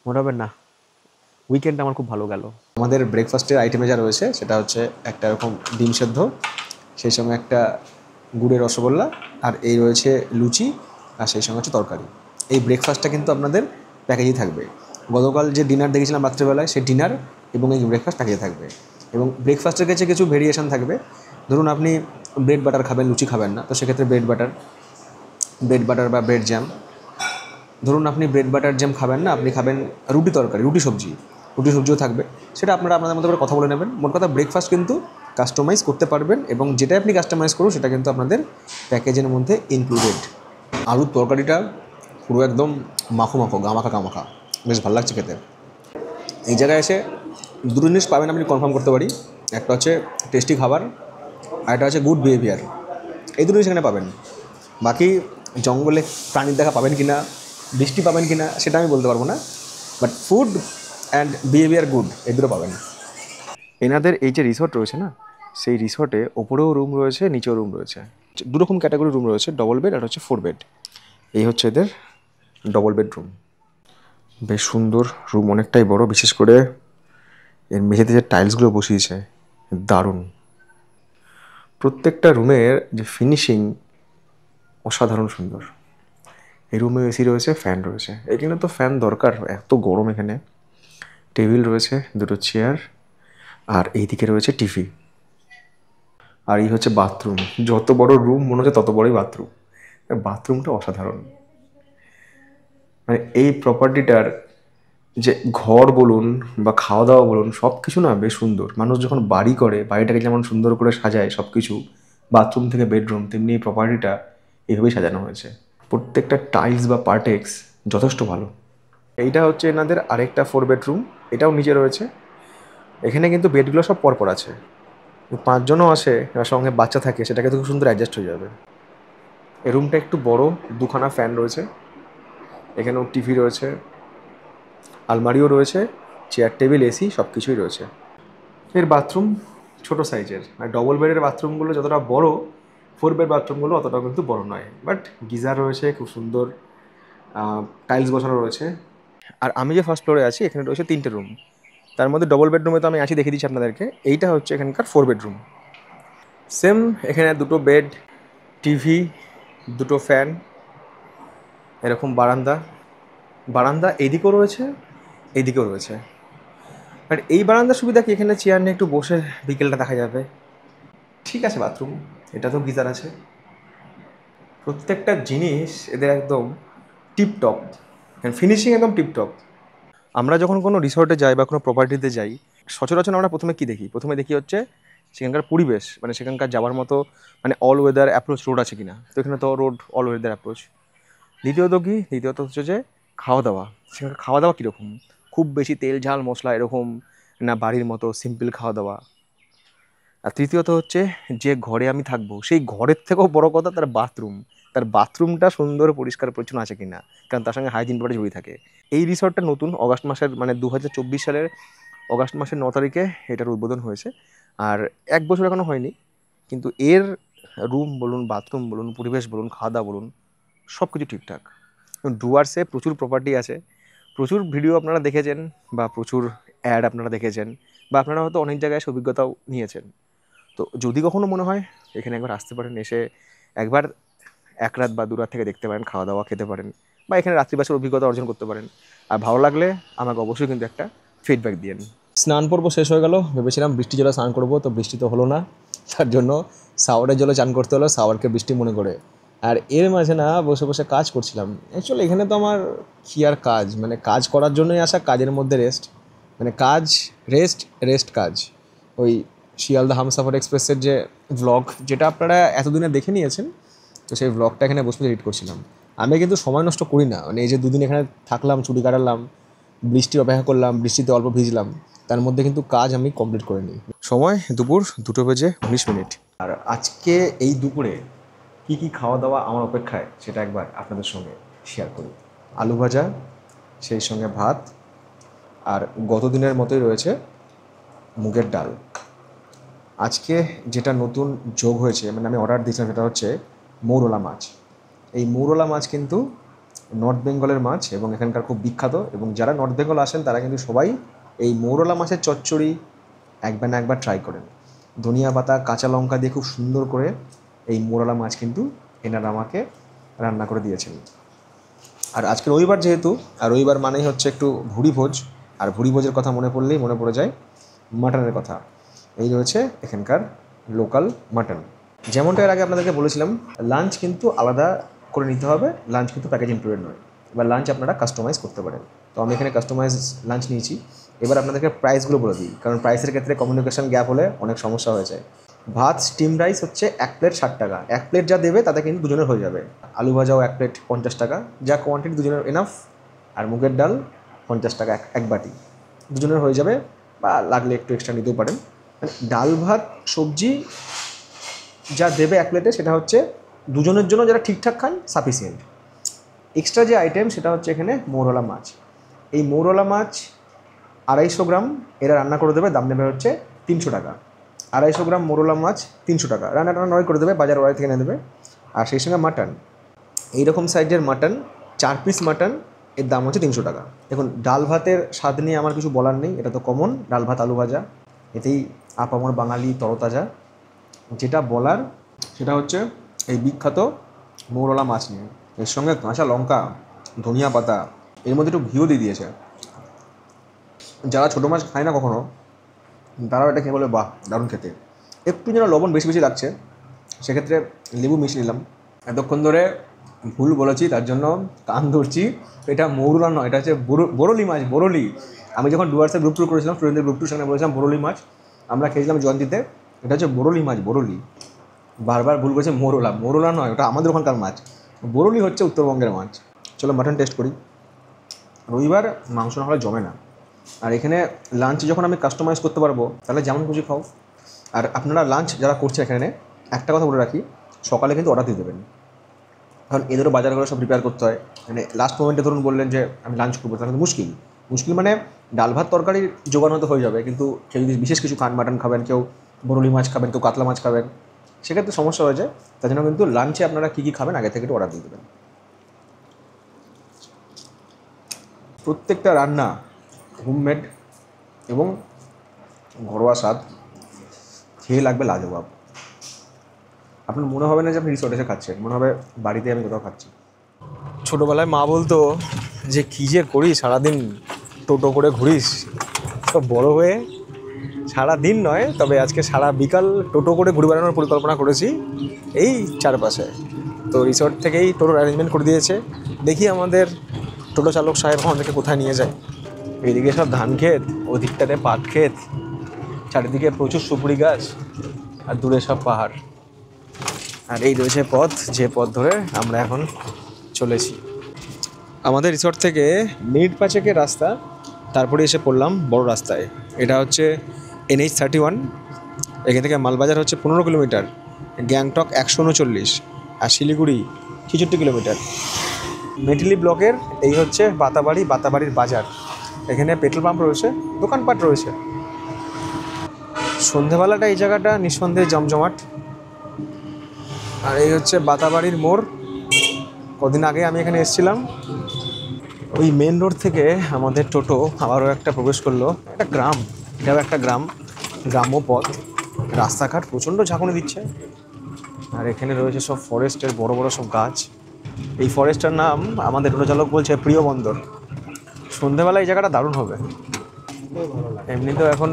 মনে হবে না উইকেন্ড আমার খুব ভালো গেল। আমাদের ব্রেকফাস্টের আইটেমে যা রয়েছে সেটা হচ্ছে একটা এরকম ডিম সেদ্ধ, সেই সঙ্গে একটা গুড়ের রসগোল্লা, আর এই রয়েছে লুচি, আর সেই সঙ্গে হচ্ছে তরকারি। এই ব্রেকফাস্টটা কিন্তু আপনাদের প্যাকেজেই থাকবে। গতকাল যে ডিনার দেখেছিলাম রাত্রেবেলায়, সেই ডিনার এবং এই ব্রেকফাস্ট প্যাকেজে থাকবে। এবং ব্রেকফাস্টের কাছে কিছু ভেরিয়েশন থাকবে। ধরুন আপনি ব্রেড বাটার খাবেন, লুচি খাবেন না, তো সেক্ষেত্রে ব্রেড বাটার বা ব্রেড জ্যাম। ধরুন আপনি ব্রেড বাটার জ্যাম খাবেন না, আপনি খাবেন রুটি তরকারি, রুটি সবজিও থাকবে। সেটা আপনারা আপনাদের মধ্যে করে কথা বলে নেবেন। মোট কথা ব্রেকফাস্ট কিন্তু কাস্টমাইজ করতে পারবেন, এবং যেটা আপনি কাস্টমাইজ করুন সেটা কিন্তু আপনাদের প্যাকেজের মধ্যে ইনক্লুডেড। আলুর তরকারিটা পুরো একদম মাখো গামাখা, বেশ ভালো লাগছে খেতে। এই জায়গায় এসে দুটো জিনিস পাবেন আপনি কনফার্ম করতে পারি। একটা হচ্ছে টেস্টি খাবার, আর একটা হচ্ছে গুড বিহেভিয়ার। এই দুটো জিনিস এখানে পাবেন। বাকি জঙ্গলে প্রাণীর দেখা পাবেন কি না, বৃষ্টি পাবেন কি না, সেটা আমি বলতে পারবো না, but food and behaviour good, এই দুটো পাবেন। এনাদের এই যে রিসর্ট রয়েছে না, সেই রিসর্টে ওপরেও রুম রয়েছে, নিচেও রুম রয়েছে। দুরকম ক্যাটাগরি রুম রয়েছে, ডবল বেড আর হচ্ছে 4 বেড। এই হচ্ছে এদের ডবল বেডরুম। বেশ সুন্দর রুম, অনেকটাই বড়। বিশেষ করে এর মেঝেতে যে টাইলসগুলো বসিয়েছে দারুণ। প্রত্যেকটা রুমের যে ফিনিশিং অসাধারণ সুন্দর। এই রুমে এসি রয়েছে, ফ্যান রয়েছে। এখানে তো ফ্যান দরকার, এত গরম এখানে। টেবিল রয়েছে, দুটো চেয়ার, আর এইদিকে রয়েছে টিভি। আর এই হচ্ছে বাথরুম। যত বড় রুম মনে হচ্ছে তত বড়ই বাথরুম। বাথরুমটা অসাধারণ। মানে এই প্রপার্টিটার যে ঘর বলুন বা খাওয়া দাওয়া বলুন, সব কিছু না বেশ সুন্দর। মানুষ যখন বাড়ি করে, বাড়িটাকে যেমন সুন্দর করে সাজায় সব কিছু, বাথরুম থেকে বেডরুম, তেমনি এই প্রপার্টিটা এইভাবেই সাজানো হয়েছে। প্রত্যেকটা টাইলস বা পার্টেক্স যথেষ্ট ভালো। এইটা হচ্ছে এনাদের আরেকটা 4 বেডরুম, এটাও নিচে রয়েছে। এখানে কিন্তু বেডগুলো সব পরপর আছে। 5 জনও আসে আর সঙ্গে বাচ্চা থাকে, সেটাকে তো খুব সুন্দর অ্যাডজাস্ট হয়ে যাবে। এই রুমটা একটু বড়, দুখানা ফ্যান রয়েছে, এখানেও টিভি রয়েছে, আলমারিও রয়েছে, চেয়ার টেবিল এসি সব কিছুই রয়েছে। এর বাথরুম ছোট সাইজের, আর ডবল বেডের বাথরুমগুলো যতটা বড়, 4 বেড বাথরুমগুলো অতটাও কিন্তু বড় নয়। বাট গিজার রয়েছে, খুব সুন্দর টাইলস বসানো রয়েছে। আর আমি যে ফার্স্ট ফ্লোরে আছি, এখানে রয়েছে 3টে রুম। তার মধ্যে ডবল বেডরুমে তো আমি আছি, দেখিয়ে দিচ্ছি আপনাদেরকে। এইটা হচ্ছে এখানকার 4 বেডরুম। সেম এখানে দুটো বেড, টিভি, দুটো ফ্যান, এরকম বারান্দা এইদিকেও রয়েছে, এইদিকেও রয়েছে। আর এই বারান্দার সুবিধা কি, এখানে চেয়ার নিয়ে একটু বসে বিকেলটা দেখা যাবে। ঠিক আছে, বাথরুম এটা তো গিজার আছে। প্রত্যেকটা জিনিস এদের একদম টিপটপ, ফিনিশিং একদম টিপটপ। আমরা যখন কোনো রিসর্টে যাই বা কোনো প্রপার্টিতে যাই, সচরাচর আমরা প্রথমে কি দেখি? প্রথমে দেখি হচ্ছে সেখানকার পরিবেশ, মানে সেখানকার যাওয়ার মতো মানে অল ওয়েদার অ্যাপ্রোচ রোড আছে কিনা। তো এখানে তো রোড অল ওয়েদার অ্যাপ্রোচ। দ্বিতীয়ত হচ্ছে যে খাওয়া দাওয়া। সেখানকার খাওয়া দাওয়া কীরকম? খুব বেশি তেল ঝাল মশলা এরকম না, বাড়ির মতো সিম্পল খাওয়া দাওয়া। আর তৃতীয়ত হচ্ছে যে ঘরে আমি থাকবো, সেই ঘরের থেকেও বড় কথা তার বাথরুমটা সুন্দর পরিষ্কার পরিচ্ছন্ন আছে কিনা, কারণ তার সঙ্গে হাইজিন ব্যাপারটা জড়িয়ে থাকে। এই রিসর্টটা নতুন অগাস্ট মাসের, মানে 2024 সালের অগাস্ট মাসের 9 তারিখে এটার উদ্বোধন হয়েছে। আর 1 বছর এখনও হয়নি, কিন্তু এর রুম বলুন, বাথরুম বলুন, পরিবেশ বলুন, খাওয়া দাওয়া বলুন, সব কিছু ঠিকঠাক। ডুয়ার্সে প্রচুর প্রপার্টি আছে, প্রচুর ভিডিও আপনারা দেখেছেন, বা প্রচুর অ্যাড আপনারা দেখেছেন, বা আপনারা হয়তো অনেক জায়গায় অভিজ্ঞতাও নিয়েছেন। তো যদি কখনো মনে হয় এখানে একবার আসতে পারেন, এসে একবার 1 রাত বা 2 রাত থেকে দেখতে পারেন, খাওয়া দাওয়া খেতে পারেন, বা এখানে রাত্রিবাসের অভিজ্ঞতা অর্জন করতে পারেন। আর ভালো লাগলে আমাকে অবশ্যই কিন্তু একটা ফিডব্যাক দিন। স্নান পর্ব শেষ হয়ে গেল, ভেবেছিলাম বৃষ্টি জলে স্নান করবো, তো বৃষ্টি তো হলো না। তার জন্য শাওয়ারের জলে চান করতে হলো, শাওয়ারকে বৃষ্টি মনে করে। আর এর মাঝে না বসে বসে কাজ করছিলাম। অ্যাকচুয়ালি এখানে তো আমার কী আর কাজ, মানে কাজ করার জন্যই আসা, কাজের মধ্যে রেস্ট, মানে কাজ রেস্ট কাজ। ওই শিয়ালদা হামসাফার এক্সপ্রেসের যে ভ্লগ, যেটা আপনারা এতদিনে দেখে নিয়েছেন, তো সেই ভ্লগটা এখানে বসে এডিট করছিলাম। আমি কিন্তু সময় নষ্ট করি না, মানে এই যে 2 দিন এখানে থাকলাম, ছুটি কাটালাম, বৃষ্টির অপেক্ষা করলাম, বৃষ্টিতে অল্প ভিজলাম, তার মধ্যে কিন্তু কাজ আমি কমপ্লিট করে নিই। সময় দুপুর 2:19। আর আজকে এই দুপুরে কী কী খাওয়া দাওয়া আমার অপেক্ষায়, সেটা একবার আপনাদের সঙ্গে শেয়ার করি। আলু ভাজা, সেই সঙ্গে ভাত, আর গত দিনের মতোই রয়েছে মুগের ডাল। আজকে যেটা নতুন যোগ হয়েছে, মানে আমি অর্ডার দিয়েছিলাম, সেটা হচ্ছে মৌরলা মাছ। এই মৌরলা মাছ কিন্তু নর্থ বেঙ্গলের মাছ, এবং এখানকার খুব বিখ্যাত। এবং যারা নর্থ বেঙ্গল আসেন তারা কিন্তু সবাই এই মৌরলা মাছের চচ্চড়ি একবার না একবার ট্রাই করেন। ধনিয়া পাতা, কাঁচা লঙ্কা দিয়ে খুব সুন্দর করে এই মৌরলা মাছ কিন্তু এনারা আমাকে রান্না করে দিয়েছেন। আর আজকে রবিবার যেহেতু, আর রবিবার মানেই হচ্ছে একটু ভুড়ি ভোজ, আর ভুড়ি ভোজের কথা মনে পড়লেই মনে পড়ে যায় মাটনের কথা। এই রয়েছে এখানকার লোকাল মাটন। যেমনটা এর আগে আপনাদেরকে বলেছিলাম, লাঞ্চ কিন্তু আলাদা করে নিতে হবে, লাঞ্চ কিন্তু প্যাকেজ ইনক্লুডেড নয়। এবার লাঞ্চ আপনারা কাস্টমাইজ করতে পারেন। তো আমি এখানে কাস্টমাইজ লাঞ্চ নিয়েছি। এবার আপনাদেরকে প্রাইসগুলো বলে দিই, কারণ প্রাইসের ক্ষেত্রে কমিউনিকেশন গ্যাপ হলে অনেক সমস্যা হয়ে যায়। ভাত স্টিম রাইস হচ্ছে 1 প্লেট 60 টাকা। 1 প্লেট যা দেবে তাতে কিন্তু দুজনের হয়ে যাবে। আলু ভাজাও 1 প্লেট 50 টাকা, যা কোয়ান্টিটি দুজনের এনাফ। আর মুগের ডাল 50 টাকা এক বাটি, দুজনের হয়ে যাবে, বা লাগলে একটু এক্সট্রা নিতেও পারেন। মানে ডাল ভাত সবজি যা দেবে 1 প্লেটে সেটা হচ্ছে দুজনের জন্য যারা ঠিকঠাক খান সাফিসিয়েন্ট। এক্সট্রা যে আইটেম সেটা হচ্ছে এখানে মৌরলা মাছ। এই মৌরলা মাছ 250 গ্রাম এরা রান্না করে দেবে, দাম নেবে হচ্ছে 300 টাকা। 250 গ্রাম মৌরলা মাছ 300 টাকা, রান্নাটা নয় করে দেবে, বাজার ওয়াই থেকে এনে দেবে। আর সেই সঙ্গে মাটন, এইরকম সাইজের মাটন 4 পিস মাটন, এর দাম হচ্ছে 300 টাকা। দেখুন, ডাল ভাতের স্বাদ নিয়ে আমার কিছু বলার নেই, এটা তো কমন, ডাল ভাত আলু ভাজা, এতেই আপামর বাঙালি তরতাজা। যেটা বলার সেটা হচ্ছে এই বিখ্যাত মৌরলা মাছ নিয়ে। এর সঙ্গে কাঁচা লঙ্কা, ধনিয়া পাতা, এর মধ্যে একটু ঘিও দিয়ে দিয়েছে। যারা ছোটো মাছ খায় না কখনো, তারাও এটা খেয়ে বলে বাহ দারুণ খেতে। একটু যেন লবণ বেশি বেশি লাগছে, সেক্ষেত্রে লেবু মিশিয়ে নিলাম। এতক্ষণ ধরে ভুল বলেছি, তার জন্য কান ধরছি। এটা মৌরলা নয়, এটা হচ্ছে বরলি মাছ, বরলি। আমি যখন ডুয়ার্সের গ্রুপ ট্যুর করেছিলাম, স্টুডেন্টদের গ্রুপ ট্যুর সেখানে বলেছিলাম বরলি মাছ, আমরা খেয়েছিলাম জয়ন্তীতে। এটা হচ্ছে বরলি মাছ, বরলি। বারবার ভুল করেছে মৌরলা, মৌরলা নয়, ওটা আমাদের ওখানকার মাছ। বরলি হচ্ছে উত্তরবঙ্গের মাছ। চলো মাটন টেস্ট করি। রবিবার মাংস না হলে জমে না। আর এখানে লাঞ্চ যখন আমি কাস্টমাইজ করতে পারবো, তাহলে যেমন খুশি খাও। আর আপনারা লাঞ্চ যারা করছে এখানে, একটা কথা বলে রাখি, সকালে কিন্তু অর্ডার দিয়ে দেবেন, কারণ এদেরও বাজার করে সব প্রিপেয়ার করতে হয়। মানে লাস্ট মোমেন্টে ধরুন বললেন যে আমি লাঞ্চ করবো, তাহলে মুশকিল। মানে ডাল ভাত তরকারি জোগান হতে হয়ে যাবে, কিন্তু কেউ যদি বিশেষ কিছু খান, মাটন খাবেন, কেউ বরলি মাছ খাবেন, কেউ কাতলা মাছ খাবেন, সেক্ষেত্রে সমস্যা হয়ে যায়। তার জন্য কিন্তু লাঞ্চে আপনারা কী কী খাবেন আগে থেকে একটু অর্ডার দিয়ে দেবেন। প্রত্যেকটা রান্না হোমমেড এবং ঘরোয়া স্বাদ, খেয়ে লাগবে লাজবাব। আপনার মনে হবে না যে আপনি রিসোর্টে এসে খাচ্ছেন, মনে হবে বাড়িতে আমি কোথাও খাচ্ছি। ছোটোবেলায় মা বলতো যে কী যে করিস সারাদিন, টোটো করে ঘুরিস। তো বড় হয়ে সারা দিন নয়, তবে আজকে সারা বিকাল টোটো করে ঘুরে বেড়ানোর পরিকল্পনা করেছি এই চারপাশে। তো রিসোর্ট থেকেই টোটোর অ্যারেঞ্জমেন্ট করে দিয়েছে। দেখি আমাদের টোটো চালক সাহেব আমাদেরকে কোথায় নিয়ে যায়। এইদিকে সব ধান ক্ষেত, ওদিকটাতে পাট ক্ষেত, চারিদিকে প্রচুর সুপুরি গাছ, আর দূরে সব পাহাড়। আর এই রয়েছে পথ, যে পথ ধরে আমরা এখন চলেছি। আমাদের রিসর্ট থেকে মিনিট 5 রাস্তা, তারপরে এসে পড়লাম বড় রাস্তায়। এটা হচ্ছে NH31। এখান থেকে মালবাজার হচ্ছে 15 কিলোমিটার, গ্যাংটক 139, আর শিলিগুড়ি 66 কিলোমিটার। মেটিলি ব্লকের এই হচ্ছে বাতাবাড়ির বাজার। এখানে পেট্রোল পাম্প রয়েছে, দোকানপাট রয়েছে। সন্ধেবেলাটা এই জায়গাটা নিঃসন্দেহে জমজমাট। আর এই হচ্ছে বাতাবাড়ির মোড়। কদিন আগে আমি এখানে এসেছিলাম। ওই মেন রোড থেকে আমাদের টোটো আবারও একটা প্রবেশ করলো। একটা গ্রাম, এটাও একটা গ্রাম্য পথ। রাস্তাঘাট প্রচণ্ড ঝাঁকুনি দিচ্ছে। আর এখানে রয়েছে সব ফরেস্টের বড় বড় সব গাছ। এই ফরেস্টটার নাম আমাদের টোটো চালক বলছে প্রিয় বন্দর। সন্ধেবেলা এই জায়গাটা দারুণ হবে। এমনিতেও এখন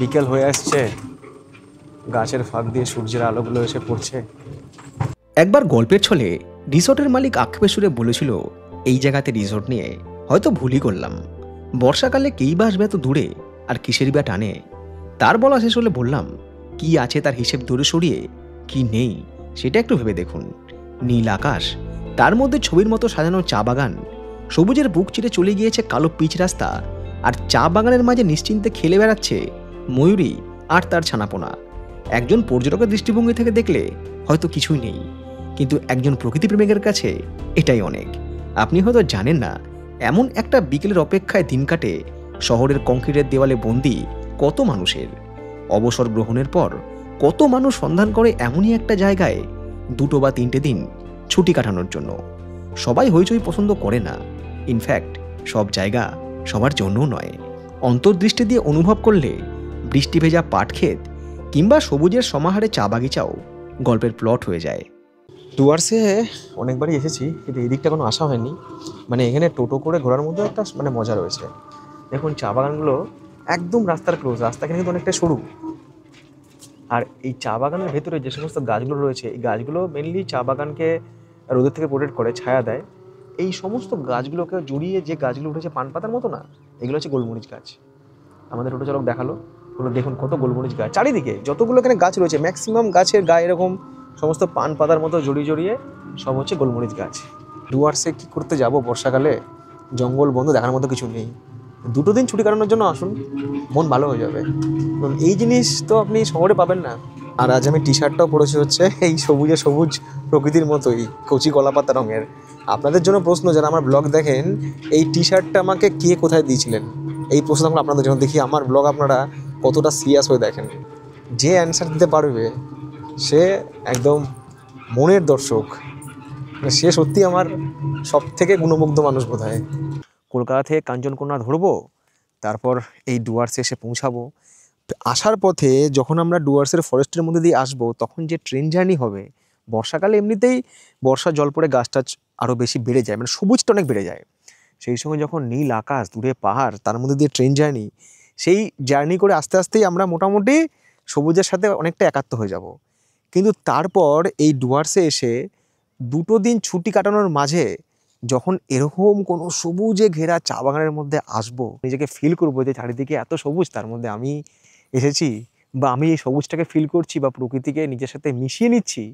বিকেল হয়ে আসছে, গাছের ফাঁক দিয়ে সূর্যের আলোগুলো এসে পড়ছে। একবার গল্পের ছলে রিসর্টের মালিক আক্ষেপের সুরে বলেছিল, এই জায়গাতে রিসর্ট নিয়ে হয়তো ভুলই করলাম। বর্ষাকালে কেই বা আসবে এত দূরে, আর কিসেরই বা টানে। তার বলা শেষ হলে বললাম, কি আছে তার হিসেব দূরে সরিয়ে, কি নেই সেটা একটু ভেবে দেখুন। নীল আকাশ, তার মধ্যে ছবির মতো সাজানো চা বাগান, সবুজের বুক চিরে চলে গিয়েছে কালো পিচ রাস্তা, আর চা বাগানের মাঝে নিশ্চিন্তে খেলে বেড়াচ্ছে ময়ূরী আর তার ছানাপোনা। একজন পর্যটকের দৃষ্টিভঙ্গি থেকে দেখলে হয়তো কিছুই নেই, কিন্তু একজন প্রকৃতিপ্রেমিকের কাছে এটাই অনেক। আপনি হয়তো জানেন না, এমন একটা বিকেলের অপেক্ষায় দিন কাটে শহরের কংক্রিটের দেওয়ালে বন্দি কত মানুষের। অবসর গ্রহণের পর কত মানুষ সন্ধান করে এমনই একটা জায়গায় 2 বা 3টে দিন ছুটি কাটানোর জন্য। সবাই হইচই পছন্দ করে না, ইনফ্যাক্ট সব জায়গা সবার জন্যও নয়। অন্তর্দৃষ্টি দিয়ে অনুভব করলে বৃষ্টি ভেজা পাট ক্ষেত কিংবা সবুজের সমাহারে চা বাগিচাও গল্পের প্লট হয়ে যায়। ডুয়ার্সে অনেকবারই এসেছি, কিন্তু এই দিকটা কোনো আসা হয়নি। মানে এখানে টোটো করে ঘোরার মধ্যে একটা মজা রয়েছে। দেখুন চা বাগানগুলো একদম রাস্তার ক্লোজ, রাস্তা কিন্তু অনেকটা সরু। আর এই চা বাগানের ভেতরে যে সমস্ত গাছগুলো রয়েছে, এই গাছগুলো মেনলি চা বাগানকে রোদের থেকে প্রোটেক্ট করে, ছায়া দেয়। এই সমস্ত গাছগুলোকে জড়িয়ে যে গাছগুলো উঠেছে পান পাতার মতো না, এগুলো হচ্ছে গোলমরিচ গাছ। আমাদের টোটো চালক দেখালো, বললো দেখুন কত গোলমরিচ গাছ চারিদিকে, যতগুলো এখানে গাছ রয়েছে ম্যাক্সিমাম গাছের গায়ে এরকম সমস্ত পান পাতার মতো জড়িয়ে জড়িয়ে সব হচ্ছে গোলমরিচ গাছ। ডুয়ার্সে কী করতে যাব বর্ষাকালে, জঙ্গল বন্ধ, দেখার মতো কিছু নেই। 2 দিন ছুটি কাটানোর জন্য আসুন, মন ভালো হয়ে যাবে। কারণ এই জিনিস তো আপনি শহরে পাবেন না। আর আজ আমি টি শার্টটাও পরেছি হচ্ছে এই সবুজে সবুজ প্রকৃতির মতোই, কচি কলাপাতা রঙের। আপনাদের জন্য প্রশ্ন, যারা আমার ব্লগ দেখেন, এই টি শার্টটা আমাকে কে কোথায় দিয়েছিলেন, এই প্রশ্নটা আপনাদের জন্য। দেখি আমার ব্লগ আপনারা কতটা সিরিয়াস হয়ে দেখেন। যে অ্যান্সার দিতে পারবে সে একদম মনের দর্শক, সে সত্যি আমার সব থেকে গুণমুগ্ধ মানুষ বোধ হয়। কলকাতা থেকে কাঞ্চনকন্যা ধরবো, তারপর এই ডুয়ার্সে এসে পৌঁছাবো। আসার পথে যখন আমরা ডুয়ার্সের ফরেস্টের মধ্যে দিয়ে আসবো, তখন যে ট্রেন জার্নি হবে, বর্ষাকালে এমনিতেই বর্ষার জল পড়ে গাছ টাছ আরও বেশি বেড়ে যায়, মানে সবুজটা অনেক বেড়ে যায়। সেই সঙ্গে যখন নীল আকাশ, দূরে পাহাড়, তার মধ্যে দিয়ে ট্রেন জার্নি, সেই জার্নি করে আস্তে আস্তেই আমরা মোটামুটি সবুজের সাথে অনেকটা একাত্ম হয়ে যাব। কিন্তু তারপর এই ডুয়ার্সে এসে 2 দিন ছুটি কাটানোর মাঝে যখন এরকম কোনো সবুজে ঘেরা চা বাগানের মধ্যে আসবো, নিজেকে ফিল করবো যে চারিদিকে এত সবুজ, তার মধ্যে আমি এসেছি, বা আমি এই সবুজটাকে ফিল করছি, বা প্রকৃতিকে নিজের সাথে মিশিয়ে নিচ্ছি।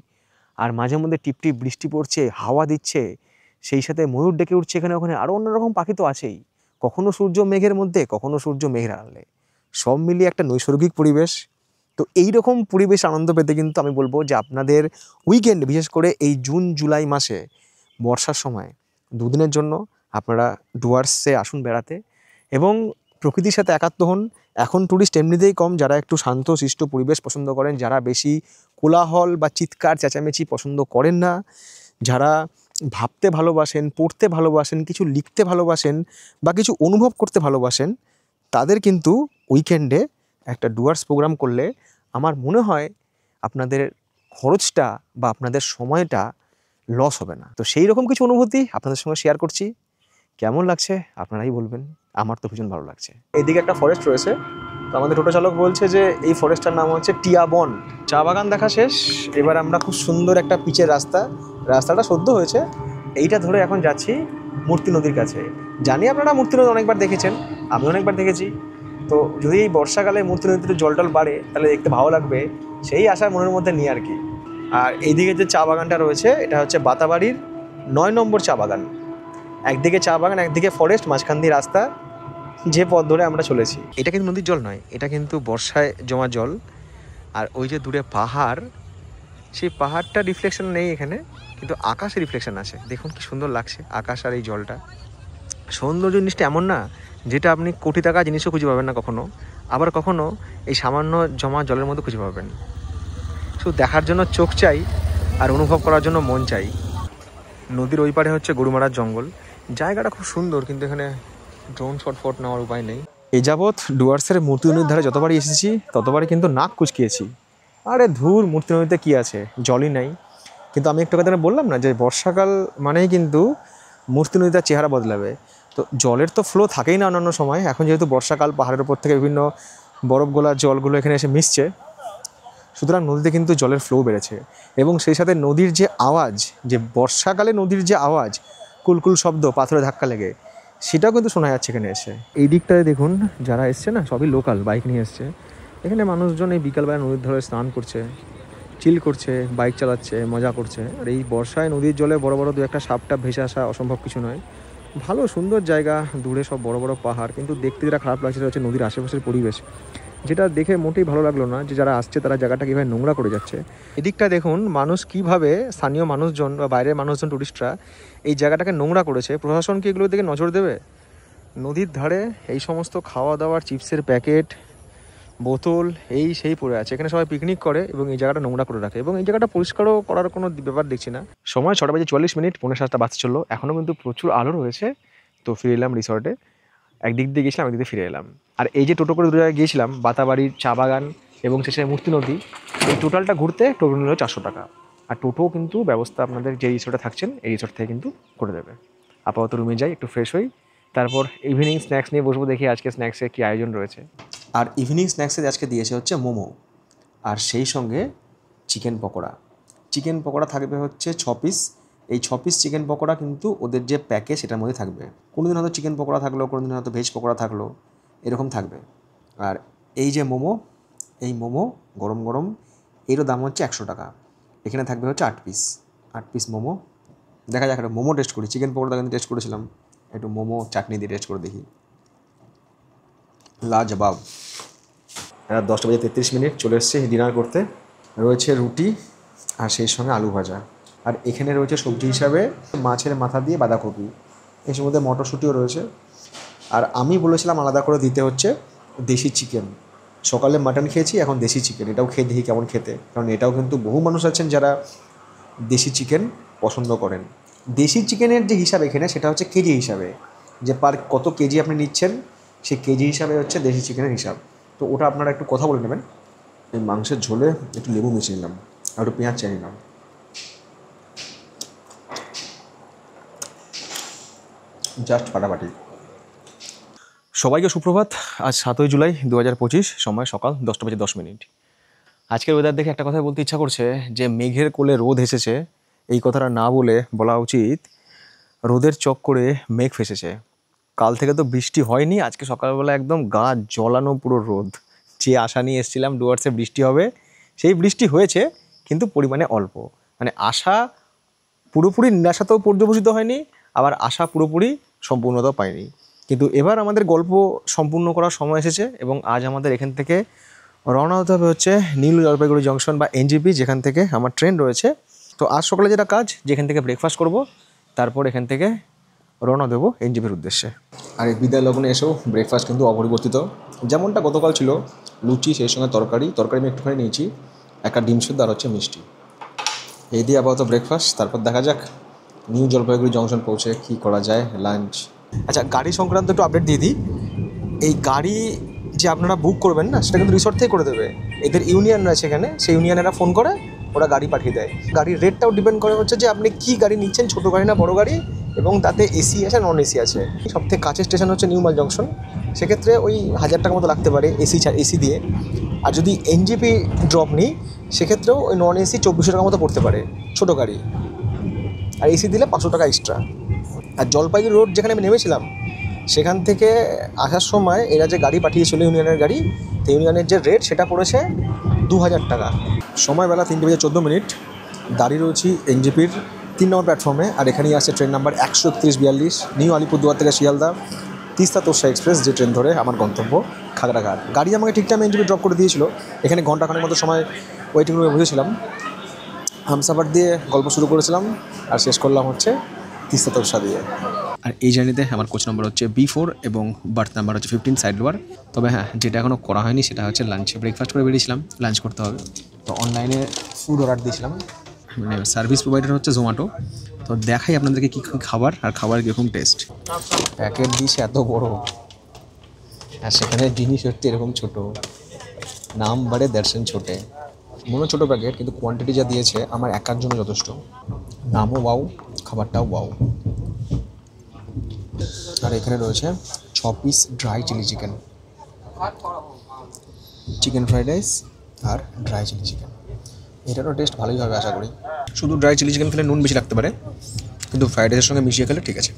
আর মাঝে মধ্যে টিপটিপ বৃষ্টি পড়ছে, হাওয়া দিচ্ছে, সেই সাথে ময়ূর ডেকে উঠছে এখানে ওখানে, আরও অন্যরকম পাখি তো আছেই। কখনো সূর্য মেঘের মধ্যে, কখনো সূর্য মেঘের আড়ালে, সব মিলিয়ে একটা নৈসর্গিক পরিবেশ। তো এই রকম পরিবেশ আনন্দ পেতে কিন্তু আমি বলবো যে আপনাদের উইকেন্ড, বিশেষ করে এই জুন জুলাই মাসে বর্ষার সময় 2 দিনের জন্য আপনারা ডুয়ার্সে আসুন বেড়াতে, এবং প্রকৃতির সাথে একাত্ম হন। এখন ট্যুরিস্ট এমনিতেই কম, যারা একটু শান্ত শিষ্ট পরিবেশ পছন্দ করেন, যারা বেশি কোলাহল বা চিৎকার চেঁচামেচি পছন্দ করেন না, যারা ভাবতে ভালোবাসেন, পড়তে ভালোবাসেন, কিছু লিখতে ভালোবাসেন, বা কিছু অনুভব করতে ভালোবাসেন, তাদের কিন্তু উইকেন্ডে একটা ডুয়ার্স প্রোগ্রাম করলে আমার মনে হয় আপনাদের খরচটা বা আপনাদের সময়টা লস হবে না। তো সেই রকম কিছু অনুভূতি আপনাদের সঙ্গে শেয়ার করছি। কেমন লাগছে আপনারাই বলবেন, আমার তো ভীষণ ভালো লাগছে। এদিকে একটা ফরেস্ট রয়েছে, তো আমাদের টোটো চালক বলছে যে এই ফরেস্টটার নাম হচ্ছে টিয়া বন। চা বাগান দেখা শেষ, এবার আমরা খুব সুন্দর একটা পিচের রাস্তাটা সদ্য হয়েছে, এইটা ধরে এখন যাচ্ছি মূর্তি নদীর কাছে। জানি আপনারা মূর্তি নদী অনেকবার দেখেছেন, আমি অনেকবার দেখেছি। তো যদি এই বর্ষাকালে মূর্তি নদীতে জল টল বাড়ে, তাহলে দেখতে ভালো লাগবে, সেই আশার মনের মধ্যে নিয়ে আর কি। আর এইদিকে যে চা বাগানটা রয়েছে, এটা হচ্ছে বাতাবাড়ির 9 নম্বর চা বাগান। একদিকে চা বাগান, একদিকে ফরেস্ট, মাঝখান দিয়ে রাস্তা, যে পথ ধরে আমরা চলেছি। এটা কিন্তু নদীর জল নয়, এটা কিন্তু বর্ষায় জমা জল। আর ওই যে দূরে পাহাড়, সেই পাহাড়টা রিফ্লেকশন নেই এখানে, কিন্তু আকাশে রিফ্লেকশন আছে। দেখুন কি সুন্দর লাগছে আকাশ আর এই জলটা। সৌন্দর্য জিনিসটা এমন না, যেটা আপনি কোটি টাকা জিনিসও খুঁজে পাবেন না কখনো, আবার কখনো এই সামান্য জমা জলের মধ্যে খুঁজে পাবেন। শুধু দেখার জন্য চোখ চাই, আর অনুভব করার জন্য মন চাই। নদীর ওই পারে হচ্ছে গরুমারার জঙ্গল। জায়গাটা খুব সুন্দর, কিন্তু এখানে ড্রোন শট নেওয়ার উপায় নেই। এই যাবৎ ডুয়ার্সের মূর্তি নদীর ধারে যতবারই এসেছি, ততবারই কিন্তু নাক কুচকিয়েছি। আরে ধুর, মূর্তি নদীতে কী আছে, জলই নাই। কিন্তু আমি একটা কথা বললাম না যে বর্ষাকাল মানেই কিন্তু মূর্তি নদীটার চেহারা বদলাবে। তো জলের তো ফ্লো থাকেই না অন্যান্য সময়। এখন যেহেতু বর্ষাকাল, পাহাড়ের উপর থেকে বিভিন্ন বরফ গোলা জলগুলো এখানে এসে মিশছে, সুতরাং নদীতে কিন্তু জলের ফ্লো বেড়েছে। এবং সেই সাথে নদীর যে আওয়াজ, যে বর্ষাকালে নদীর যে আওয়াজ, কুলকুল শব্দ পাথরে ধাক্কা লেগে, সেটাও কিন্তু শোনা যাচ্ছে এখানে এসে। এই দিকটায় দেখুন, যারা এসছে না, সবই লোকাল, বাইক নিয়ে এসছে। এখানে মানুষজন এই বিকালবেলা নদীর ধারে স্নান করছে, চিল করছে, বাইক চালাচ্ছে, মজা করছে। আর এই বর্ষায় নদীর জলে বড় বড় 2-1 সাপটা ভেসে আসা অসম্ভব কিছু নয়। ভালো সুন্দর জায়গা, দূরে সব বড় বড় পাহাড়, কিন্তু দেখতে যেটা খারাপ লাগছে সেটা হচ্ছে নদীর আশেপাশের পরিবেশ, যেটা দেখে মোটেই ভালো লাগলো না। যে যারা আসছে তারা জায়গাটা কীভাবে নোংরা করে যাচ্ছে। এদিকটা দেখুন মানুষ কীভাবে, স্থানীয় মানুষজন বা বাইরের মানুষজন, টুরিস্টরা এই জায়গাটাকে নোংরা করেছে। প্রশাসন কি এগুলোর দিকে নজর দেবে? নদীর ধারে এই সমস্ত খাওয়া দাওয়ার চিপসের প্যাকেট, বোতল, এই সেই পড়ে আছে। এখানে সবাই পিকনিক করে এবং এই জায়গাটা নোংরা করে রাখে, এবং এই জায়গাটা পরিষ্কারও করার কোনো ব্যাপার দেখছি না। সময় 6:44, 7:30 বাজতে চললো। এখনও কিন্তু প্রচুর আলো রয়েছে। তো ফিরে এলাম রিসর্টে। একদিক দিয়ে গেছিলাম, একদিক দিয়ে ফিরে এলাম। আর এই যে টোটো করে 2 জায়গায় গিয়েছিলাম, বাতাবাড়ির চা বাগান এবং শেষে মূর্তি নদী, এই টোটালটা ঘুরতে টোটো নিল 400 টাকা। আর টোটো কিন্তু ব্যবস্থা আপনাদের যে রিসর্টে থাকছেন এই রিসর্ট থেকে কিন্তু করে দেবে। আপাতত রুমে যাই, একটু ফ্রেশ হই, তারপর ইভিনিং স্ন্যাক্স নিয়ে বসবো, দেখি আজকে স্ন্যাক্সে কী আয়োজন রয়েছে। আর ইভিনিং স্ন্যাক্সে আজকে দিয়েছে হচ্ছে মোমো, আর সেই সঙ্গে চিকেন পকোড়া। চিকেন পকোড়া থাকবে হচ্ছে 6 পিস। এই 6 পিস চিকেন পকোড়া কিন্তু ওদের যে প্যাকেজ সেটার মধ্যে থাকবে। কোনো দিন হয়তো চিকেন পকোড়া থাকলো, কোনো দিন হয়তো ভেজ পকোড়া থাকলো, এরকম থাকবে। আর এই যে মোমো, এই মোমো গরম গরম, এরও দাম হচ্ছে 100 টাকা। এখানে থাকবে হচ্ছে 8 পিস, 8 পিস মোমো। দেখা যাক, একটা মোমো টেস্ট করি। চিকেন পকোড়া কিন্তু টেস্ট করেছিলাম, একটু মোমো চাটনি দিয়ে টেস্ট করে দেখি। লাজবাব। রাত 10:33 চলে এসছে ডিনার করতে। রয়েছে রুটি আর সেই সঙ্গে আলু ভাজা, আর এখানে রয়েছে সবজি হিসাবে মাছের মাথা দিয়ে বাঁধাকপি, এর মধ্যে মটরশুঁটিও রয়েছে। আর আমি বলেছিলাম আলাদা করে দিতে হচ্ছে দেশি চিকেন। সকালে মাটন খেয়েছি, এখন দেশি চিকেন, এটাও খেয়ে দেখি কেমন খেতে, কারণ এটাও কিন্তু বহু মানুষ আছেন যারা দেশি চিকেন পছন্দ করেন। দেশি চিকেনের যে হিসাব এখানে সেটা হচ্ছে কেজি হিসাবে, যে পার কত কেজি আপনি নিচ্ছেন সেই কেজি হিসাবে হচ্ছে দেশি চিকেনের হিসাব। তো ওটা আপনারা একটু কথা বলে নেবেন। এই মাংসের ঝোলে একটু লেবু মিশিয়ে নিলাম আর একটু পেঁয়াজ চেয়ে নিলাম। জাস্ট ফাটাফাটি। সবাইকে সুপ্রভাত। আজ 7 জুলাই 2025, সময় সকাল 10:10। আজকের ওয়েদার দেখে একটা কথাই বলতে ইচ্ছা করছে যে মেঘের কোলে রোদ এসেছে। এই কথাটা না বলে বলা উচিত রোদের চক্করে মেঘ ফেসেছে। কাল থেকে তো বৃষ্টি হয়নি, আজকে সকালবেলা একদম গা জ্বলানো পুরো রোদ। যে আশা নিয়ে এসেছিলাম ডুয়ার্সে বৃষ্টি হবে, সেই বৃষ্টি হয়েছে কিন্তু পরিমাণে অল্প। মানে আশা পুরোপুরি নিরাশাতেও পর্যবসিত হয়নি, আবার আশা পুরোপুরি সম্পূর্ণতাও পায়নি। কিন্তু এবার আমাদের গল্প সম্পূর্ণ করার সময় এসেছে এবং আজ আমাদের এখান থেকে রওনা হতে হবে হচ্ছে নিউ জলপাইগুড়ি জংশন বা এনজেপি, যেখান থেকে আমার ট্রেন রয়েছে। তো আজ সকালে যেটা কাজ, যেখান থেকে ব্রেকফাস্ট করব, তারপর এখান থেকে রওনা দেবো এনজেপির উদ্দেশ্যে। আর এই বিদায় লগ্নে এসেও ব্রেকফাস্ট কিন্তু অপরিবর্তিত, যেমনটা গতকাল ছিল। লুচি, সেই সঙ্গে তরকারি আমি একটুখানি নিয়েছি, একটা ডিম সিদ্ধ আর হচ্ছে মিষ্টি। এই দিয়ে আপাতত ব্রেকফাস্ট, তারপর দেখা যাক নিউ জলপাইগুড়ি জংশন পৌঁছে কী করা যায় লাঞ্চ। আচ্ছা, গাড়ি সংক্রান্ত একটু আপডেট দিয়ে দিই। এই গাড়ি যে আপনারা বুক করবেন না, সেটা কিন্তু রিসর্ট থেকে করে দেবে। এদের ইউনিয়ন রয়েছে এখানে, সেই ইউনিয়নেরা ফোন করে ওরা গাড়ি পাঠিয়ে দেয়। গাড়ির রেটটাও ডিপেন্ড করে হচ্ছে যে আপনি কী গাড়ি নিচ্ছেন, ছোটো গাড়ি না বড় গাড়ি, এবং তাতে এসি আছে নন এসি আছে। সবথেকে কাছের স্টেশন হচ্ছে নিউ মাল জংশন, সেক্ষেত্রে ওই 1000 টাকা মতো লাগতে পারে এসি দিয়ে। আর যদি এনজেপি ড্রপ নিই, সেক্ষেত্রেও ওই নন এসি 2400 টাকা মতো পড়তে পারে ছোটো গাড়ি, আর এসি দিলে 500 টাকা এক্সট্রা। আর জলপাইগুড়ি রোড যেখানে আমি নেমেছিলাম, সেখান থেকে আসার সময় এরা যে গাড়ি পাঠিয়েছিল ইউনিয়নের গাড়ি, তো ইউনিয়নের যে রেট সেটা পড়েছে 2000 টাকা। সময়বেলা 3:14। দাঁড়িয়ে রয়েছি এনজেপির 3 নম্বর প্ল্যাটফর্মে, আর এখানেই আসছে ট্রেন নাম্বার 13142 নিউ আলিপুরদুয়ার থেকে শিয়ালদা তিস্তা তোরসা এক্সপ্রেস, যে ট্রেন ধরে আমার গন্তব্য খাগড়াঘাট। গাড়ি আমাকে ঠিক টাইমে এনজেপি ড্রপ করে দিয়েছিল। এখানে ঘন্টাখানেক মতো সময় ওয়েটিং রুমে বসেছিলাম, হামসাফার দিয়ে গল্প শুরু করেছিলাম, আর শেষ করলাম হচ্ছে তিস্তা তোরসা দিয়ে। আর এই জার্নিতে আমার কোচ নম্বর হচ্ছে B4 এবং বার্থ নাম্বার হচ্ছে 15 সাইড লোয়ার। তবে হ্যাঁ, যেটা এখনও করা হয়নি সেটা হচ্ছে লাঞ্চে ব্রেকফাস্ট করে বেরিয়েছিলাম, লাঞ্চ করতে হবে। তো অনলাইনে ফুড অর্ডার দিয়েছিলাম, মানে সার্ভিস প্রোভাইডার হচ্ছে জোম্যাটো। তো দেখাই আপনাদেরকে কী খাবার আর খাবার কীরকম টেস্ট। প্যাকেট দিয়েছে এত বড়, আর সেখানে জিনিস হচ্ছে এরকম ছোটো। নাম বাড়ে দর্শন ছোটে, মনে ছোটো প্যাকেট, কিন্তু কোয়ান্টিটি যা দিয়েছে আমার একার জন্য যথেষ্ট। নামও ওয়াও, খাবারটাও ওয়াও। আর এখানে রয়েছে 6 piece dry chili chicken, chicken fried rice আর ড্রাই চিলি চিকেন। এটারও টেস্ট ভালোই হবে আশা করি। শুধু ড্রাই চিলি চিকেন খেলে নুন বেশি লাগতে পারে, কিন্তু ফ্রাইড রাইসের সঙ্গে মিশিয়ে খেলে ঠিক আছে।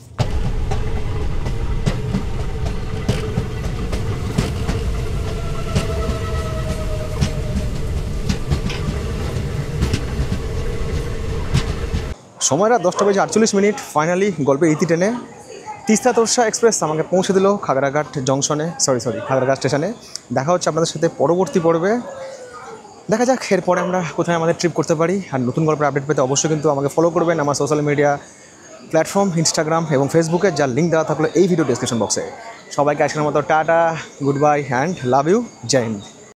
সময় রাত 10:48। ফাইনালি গল্পের ইতি টেনে তিস্তা তোরসা এক্সপ্রেস আমাকে পৌঁছে দিল খাগড়াঘাট জংশনে, খাগড়াঘাট স্টেশনে। দেখা হচ্ছে আপনাদের সাথে পরবর্তী পর্বে। দেখা যাক এরপরে আমরা কোথায় আমাদের ট্রিপ করতে পারি। আর নতুন গল্পের আপডেট পেতে অবশ্যই কিন্তু আমাকে ফলো করবেন আমার সোশ্যাল মিডিয়া প্ল্যাটফর্ম ইনস্টাগ্রাম এবং ফেসবুকে, যার লিঙ্ক দেওয়া থাকলো এই ভিডিও ডেসক্রিপশন বক্সে। সবাইকে আজকের মতো tata, good bye and love you, জয় হিন্দ।